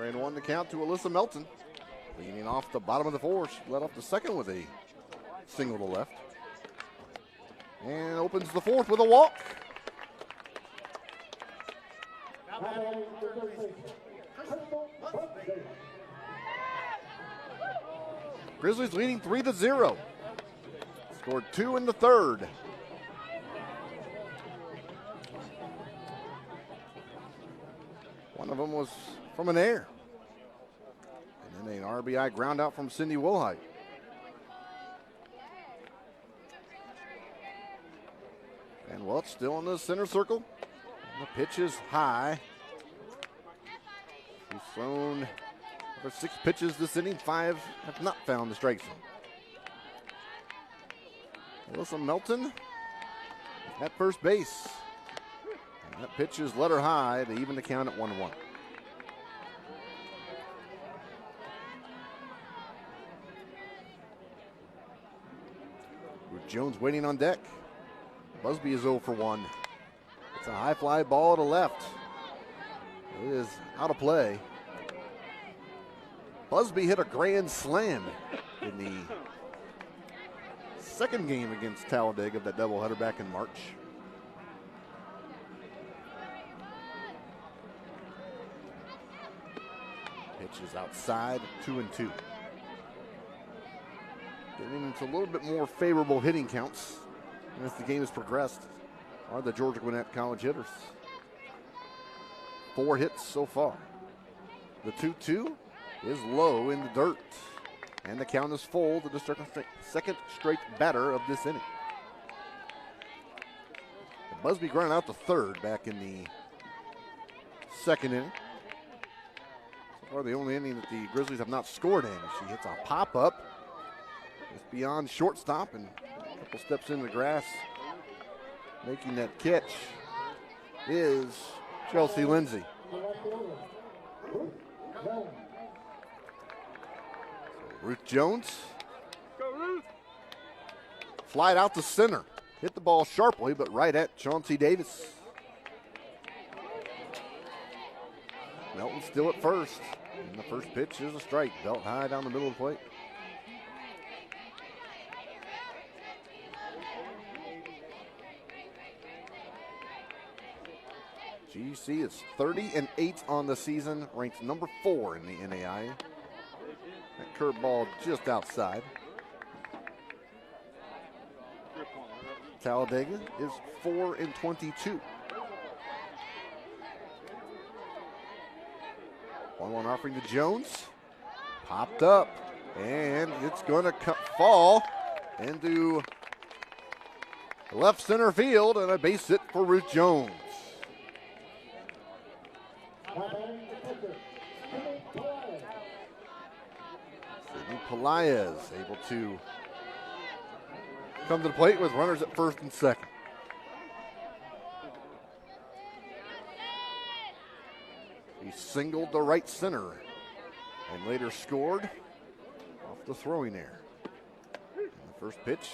And 1 to count to Alyssa Melton. Leaning off the bottom of the fourth. Led off the second with a single to left. And opens the fourth with a walk. Grizzlies leading 3-0. Scored 2 in the third. One of them was from an error. And then an RBI ground out from Cindy Wilhite. And Welch still in the center circle. And the pitch is high. He's thrown over 6 pitches this inning. 5 have not found the strike zone. Alyssa Melton at first base. And that pitch is let her high to even the count at 1-1. Jones waiting on deck. Busby is 0 for 1. It's a high fly ball to left. It is out of play. Busby hit a grand slam in the second game against Talladega of that doubleheader back in March. Pitch is outside, 2-2. Getting into a little bit more favorable hitting counts as the game has progressed are the Georgia Gwinnett College hitters. 4 hits so far. The 2-2 is low in the dirt. And the count is full to the second straight batter of this inning. Busby grounded out to third back in the second inning. So far the only inning that the Grizzlies have not scored in. She hits a pop-up. It's beyond shortstop and couple steps into the grass. Making that catch is Chelsea Lindsay. Ruth Jones. Go, Ruth. Flied out to center. Hit the ball sharply, but right at Chauncey Davis. Melton still at first. And the first pitch is a strike. Belt high down the middle of the plate. GGC is 30-8 on the season, ranked number 4 in the NAI. That curveball just outside. Talladega is 4-22. 1-1 offering to Jones. Popped up, and it's going to fall into left center field, and a base hit for Ruth Jones. Sydney Pelaez able to come to the plate with runners at first and second. He singled to right center and later scored off the throwing error. And the first pitch,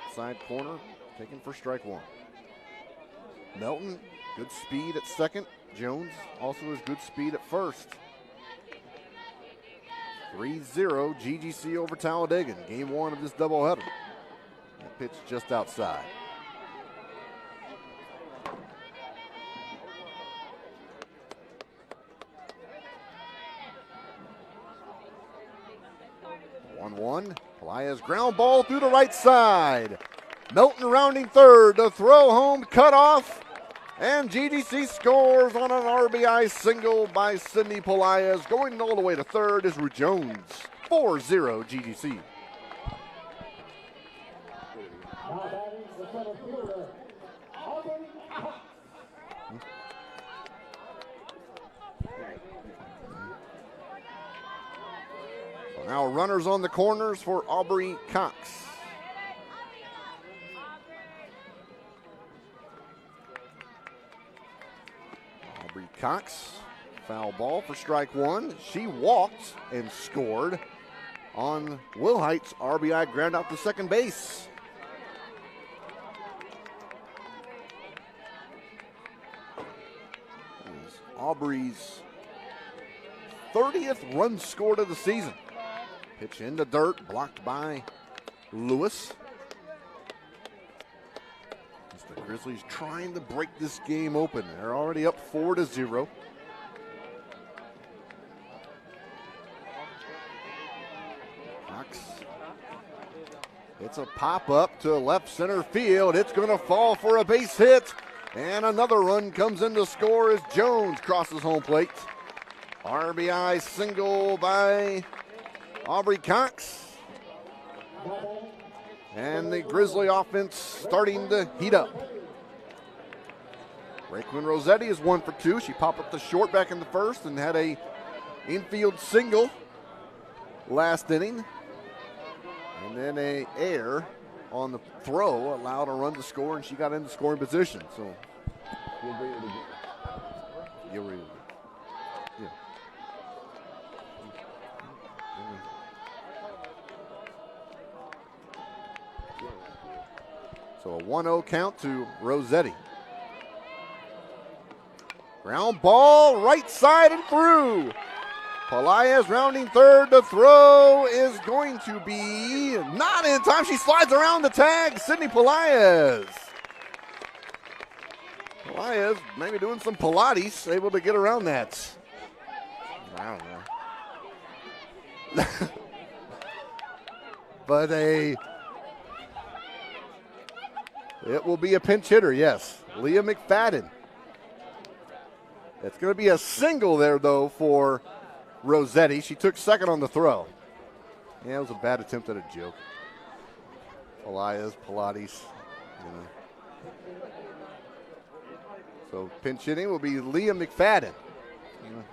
outside corner, taken for strike one. Melton, good speed at second. Jones also has good speed at first. 3-0 GGC over Talladega in game one of this doubleheader. That pitch just outside. Pelaez ground ball through the right side. Melton rounding third. The throw home cut off. And GGC scores on an RBI single by Sydney Pelaez. Going all the way to third is Ruth Jones. 4-0 GGC. Now batting the center fielder, Aubrey Cox. So now runners on the corners for Aubrey Cox. Aubrey Cox, foul ball for strike one. She walked and scored on Wilhite's RBI ground out to second base. This is Aubrey's 30th run scored of the season. Pitch into dirt, blocked by Lewis. The Grizzlies trying to break this game open. They're already up 4-0. Cox. It's a pop-up to left center field. It's going to fall for a base hit. And another run comes in to score as Jones crosses home plate. RBI single by Aubrey Cox. And the Grizzly offense starting to heat up. Raekwyn Rossetti is 1 for 2. She popped up the short back in the first and had a infield single last inning. And then a error on the throw allowed a run to score, and she got into scoring position. So we'll bring it again. Get ready. Yeah. So a 1-0 count to Rossetti. Ground ball, right side and through. Pelaez rounding third. The throw is going to be not in time. She slides around the tag. Sydney Pelaez. Pelaez maybe doing some Pilates, able to get around that. I don't know. But it will be a pinch hitter, yes. Leah McFadden. It's going to be a single there, though, for Rossetti. She took second on the throw. Yeah, it was a bad attempt at a joke. Pelaez, Pilates. You know. So pinch hitting will be Leah McFadden. You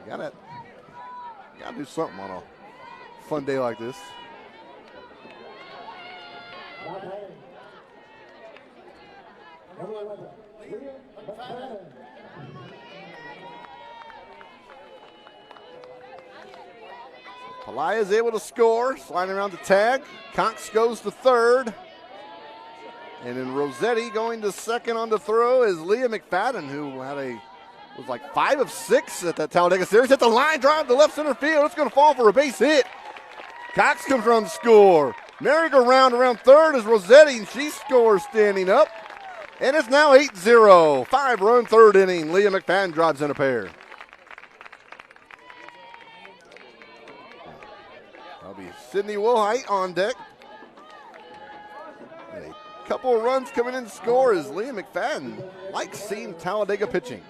gotta do something on a fun day like this. Number 11, Liam McFadden. Palaya is able to score, sliding around the tag. Cox goes to third. And then Rossetti going to second on the throw is Leah McFadden, who was like 5 of 6 at that Talladega series. Hits a line drive to left center field. It's going to fall for a base hit. Cox comes around to score. Merry-go-round around third is Rossetti, and she scores standing up. And it's now 8-0. 5-run third inning. Leah McFadden drives in a pair. That'll be Sydney Wilhite on deck. And a couple of runs coming in to score as Leah McFadden likes seeing Talladega pitching.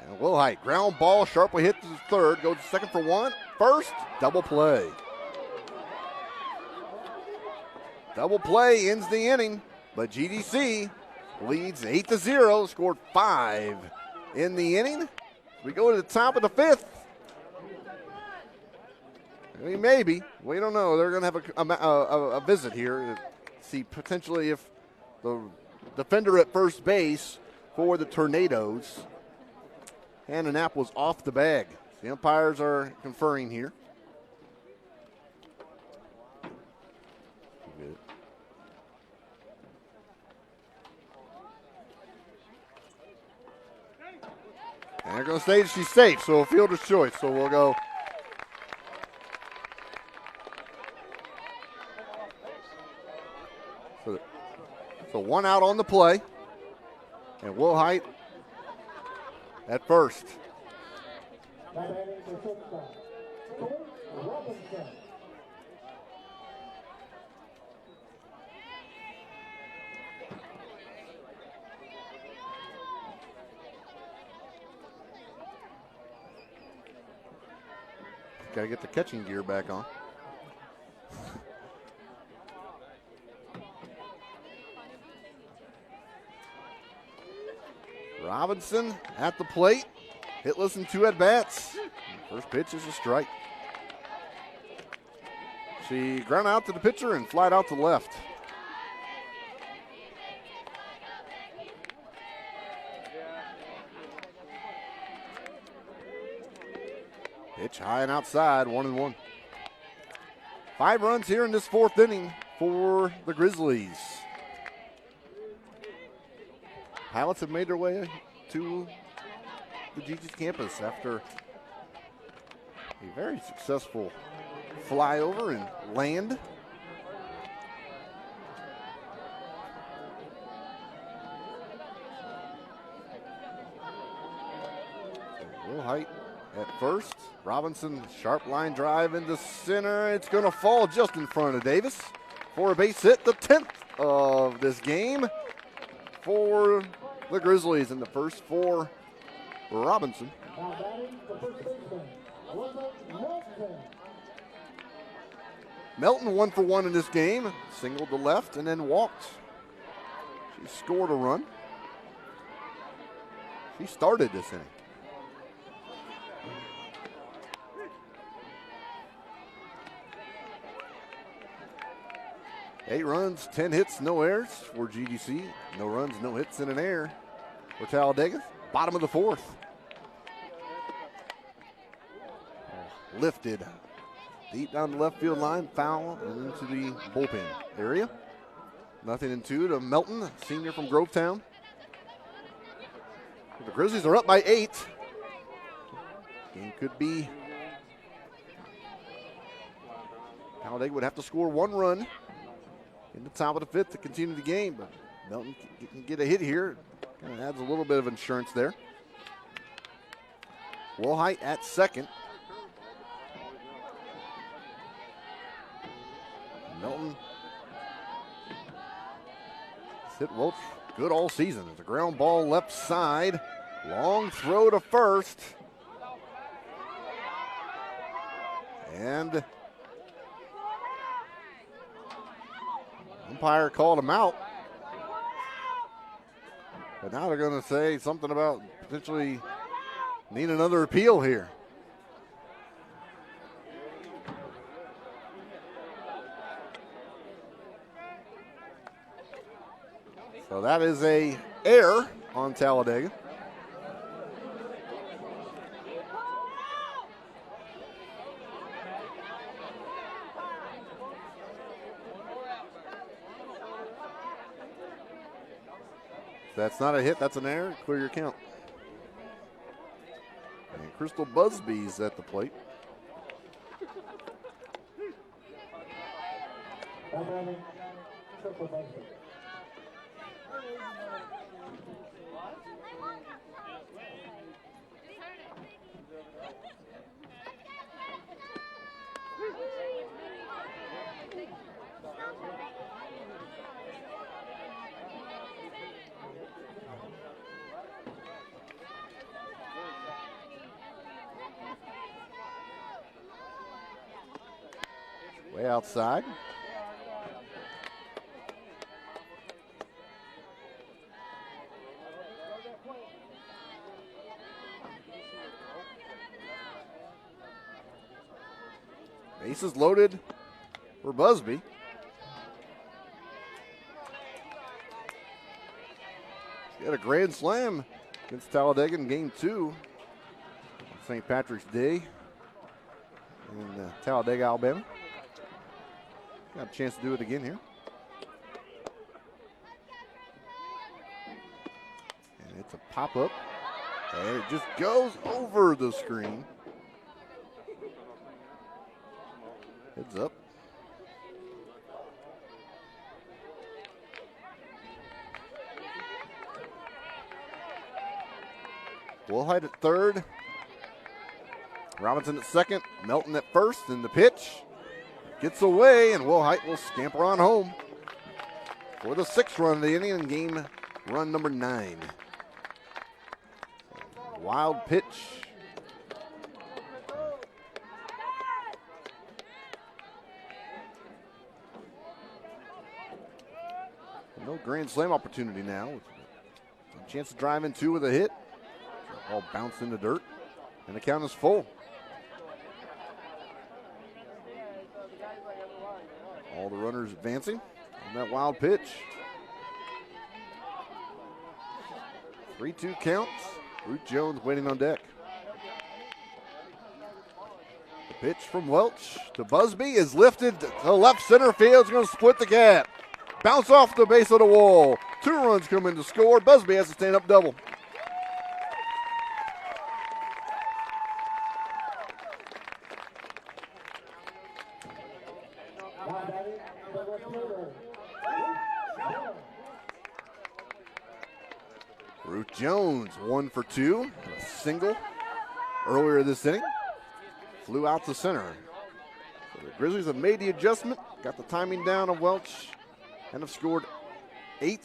And Wilhite, ground ball, sharply hit to third, goes to second for one. First, double play. Double play ends the inning, but GGC leads 8-0, scored 5 in the inning. We go to the top of the 5th. I mean, maybe. We don't know. They're going to have a visit here to see potentially if the defender at first base for the Tornadoes, Hannah Knapp, was off the bag. The umpires are conferring here. And they're going to say she's safe, so a fielder's choice. So we'll go. So one out on the play. And Wilhite at first. Got to get the catching gear back on. Robinson at the plate. Hitless in 2 at-bats. First pitch is a strike. She ground out to the pitcher and flied out to left. Pitch high and outside, 1-1. 5 runs here in this 4th inning for the Grizzlies. Pilots have made their way to the GGC campus after a very successful flyover and land. Wilhite at first. Robinson, sharp line drive into center. It's going to fall just in front of Davis for a base hit, the 10th of this game for the Grizzlies, and the first for Robinson. Now batting the first baseman, Melton. Melton 1 for 1 in this game. Singled to left and then walked. She scored a run. She started this inning. Eight runs, 10 hits, no errors for GGC. No runs, no hits, and an error for Talladega. Bottom of the 4th. Lifted deep down the left field line, foul, and into the bullpen area. 0-2 to Melton, senior from Grovetown. The Grizzlies are up by 8. Game could be. Talladega would have to score 1 run in the top of the 5th to continue the game, but Melton can get a hit here. Kind of adds a little bit of insurance there. Wilhite at second. Melton hit Welch good all season. It's a ground ball left side. Long throw to first. And umpire called him out. But now they're going to say something about potentially need another appeal here. So that is a error on Talladega. If that's not a hit, that's an error. Clear your count. And Crystal Busby's at the plate. Way outside. Bases loaded for Busby. He had a grand slam against Talladega in game 2 on St. Patrick's Day in Talladega, Alabama. Got a chance to do it again here. And it's a pop-up. And it just goes over the screen. Heads up. Woolhite at third. Robinson at second. Melton at first. And the pitch gets away, and Woolhite will scamper on home for the 6th run of the inning in game run number 9. Wild pitch. No grand slam opportunity now. A chance to drive in 2 with a hit. All bounced in the dirt, and the count is full. All the runners advancing on that wild pitch. 3-2 count. Ruth Jones waiting on deck. The pitch from Welch to Busby is lifted to left center field. It's going to split the gap. Bounce off the base of the wall. 2 runs come in to score. Busby has to stand up double. Ruth Jones, 1 for 2, a single earlier this inning. Flew out to center. So the Grizzlies have made the adjustment, got the timing down of Welch, and have scored 8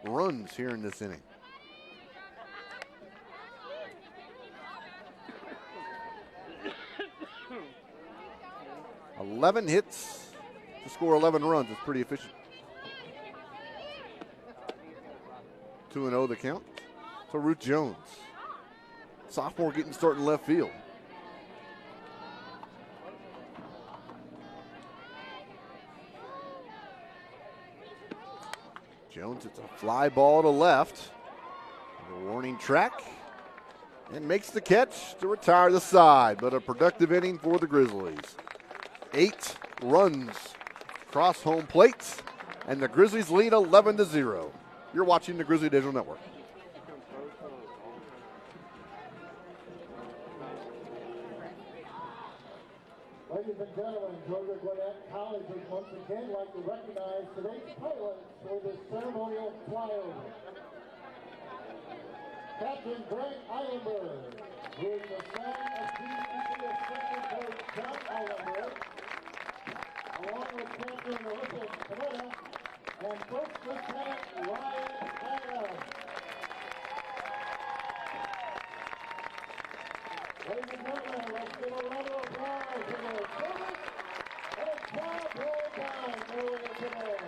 runs here in this inning. $11 hits to score 11 runs. It's pretty efficient. 2-0 the count to Ruth Jones. Sophomore getting started in left field. Jones, it's a fly ball to left. The warning track. And makes the catch to retire the side. But a productive inning for the Grizzlies. 8 runs cross home plate. And the Grizzlies lead 11-0. You're watching the Grizzly Digital Network. Ladies and gentlemen, Georgia Gwinnett College would once again like to recognize today's pilots for this ceremonial flyover. Captain Greg Eilenberg, who is the son of GGC assistant coach John Eilenberg, along with Captain Melissa Canetta and First Lieutenant Ryan Adams. Ladies and gentlemen, let's give a round of applause to the service and crowd roll down earlier today.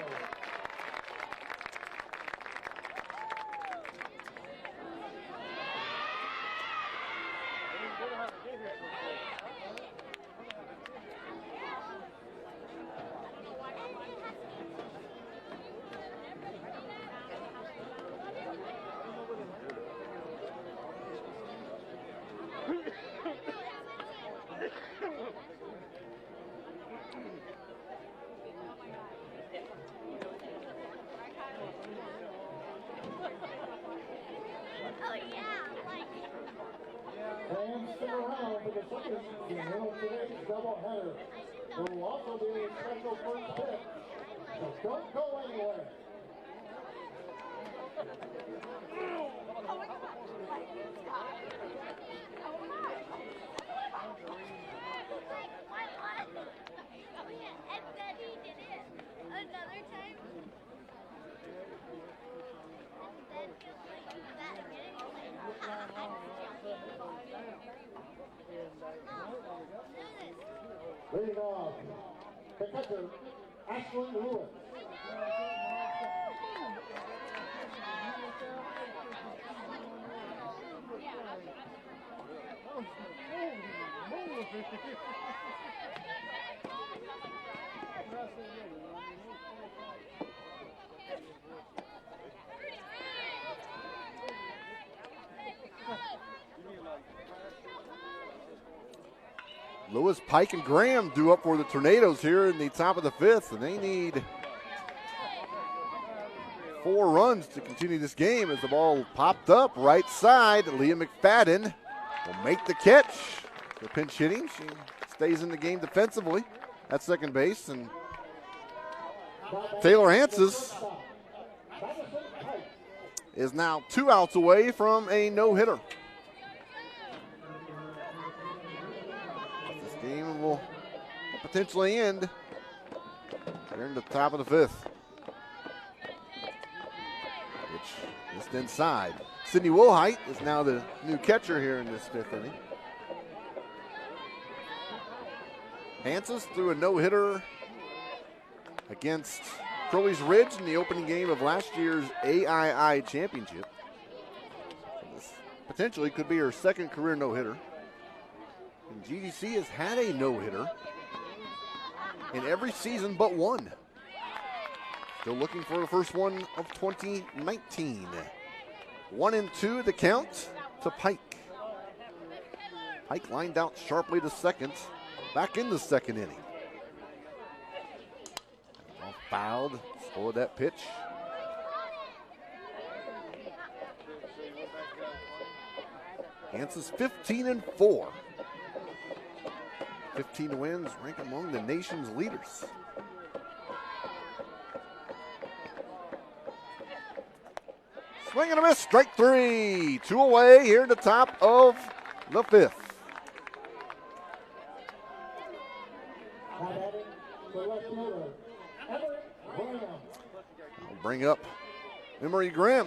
second game of today's doubleheader. There will also be a special first pitch, so don't go anywhere. Leading off, the catcher, Ashlyn Lewis. Lewis, Pike, and Graham due up for the Tornadoes here in the top of the fifth, and they need 4 runs to continue this game as the ball popped up right side. Leah McFadden will make the catch. The pinch hitting. She stays in the game defensively at second base, and Taylor Hanses is now 2 outs away from a no-hitter. This game will potentially end here in the top of the fifth. Which is inside. Sydney Wilhite is now the new catcher here in this fifth inning. Hanses threw a no-hitter against Crowley's Ridge in the opening game of last year's AII championship. This potentially could be her second career no-hitter. And GGC has had a no-hitter in every season but one. Still looking for the first one of 2019. 1-2 the count to Pike. Pike lined out sharply to second, back in the second inning. All fouled, slow that pitch. Hanses 15-4. 15 wins, rank among the nation's leaders. Swing and a miss, strike 3. 2 away here in the top of the fifth. I'll bring up Emery Graham.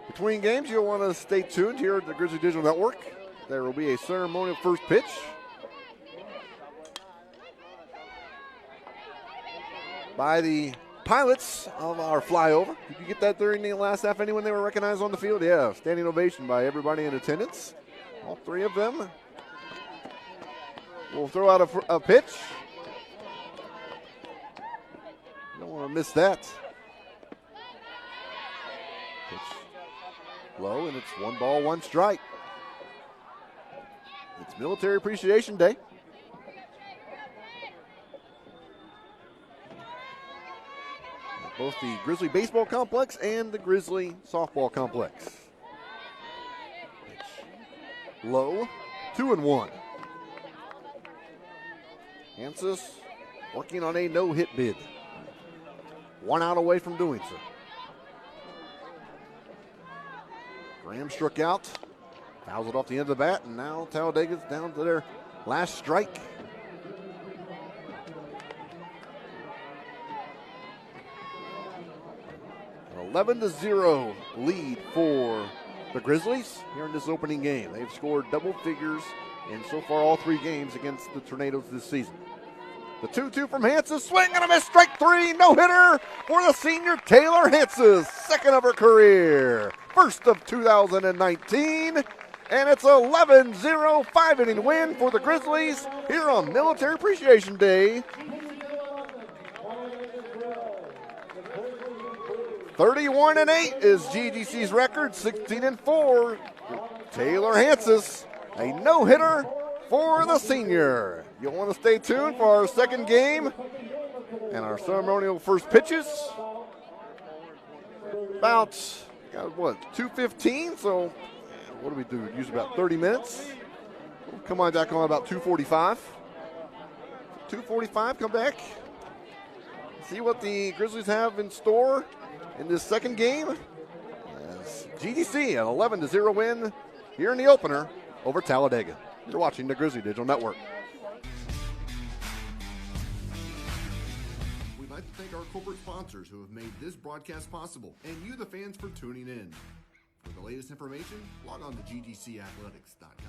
Between games, you'll want to stay tuned here at the Grizzly Digital Network. There will be a ceremonial first pitch. By the pilots of our flyover. Did you get that during the last half inning when they were recognized on the field? Yeah, standing ovation by everybody in attendance. All 3 of them will throw out a pitch. Don't want to miss that. Pitch low, and it's 1 ball, 1 strike. It's Military Appreciation Day. Both the Grizzly Baseball Complex and the Grizzly Softball Complex. Pitch low, 2-1. Hanses working on a no-hit bid. 1 out away from doing so. Graham struck out, fouls it off the end of the bat, and now Talladega's down to their last strike. An 11-0 lead for the Grizzlies here in this opening game. They've scored double figures in so far all 3 games against the Tornadoes this season. The 2-2 from Hanses, swing and a miss, strike 3, no-hitter for the senior Taylor Hanses, second of her career, first of 2019, and it's 11-0 5-inning win for the Grizzlies here on Military Appreciation Day. 31-8 is GGC's record, 16-4. Taylor Hanses, a no-hitter for the senior. You'll want to stay tuned for our second game and our ceremonial first pitches. About, 2:15, so what do we do? Use about 30 minutes. We'll come on back on about 2:45. 2:45, come back. See what the Grizzlies have in store in this second game. As GGC an 11-0 win here in the opener over Talladega. You're watching the Grizzly Digital Network. We'd like to thank our corporate sponsors who have made this broadcast possible, and you, the fans, for tuning in. For the latest information, log on to ggcathletics.com.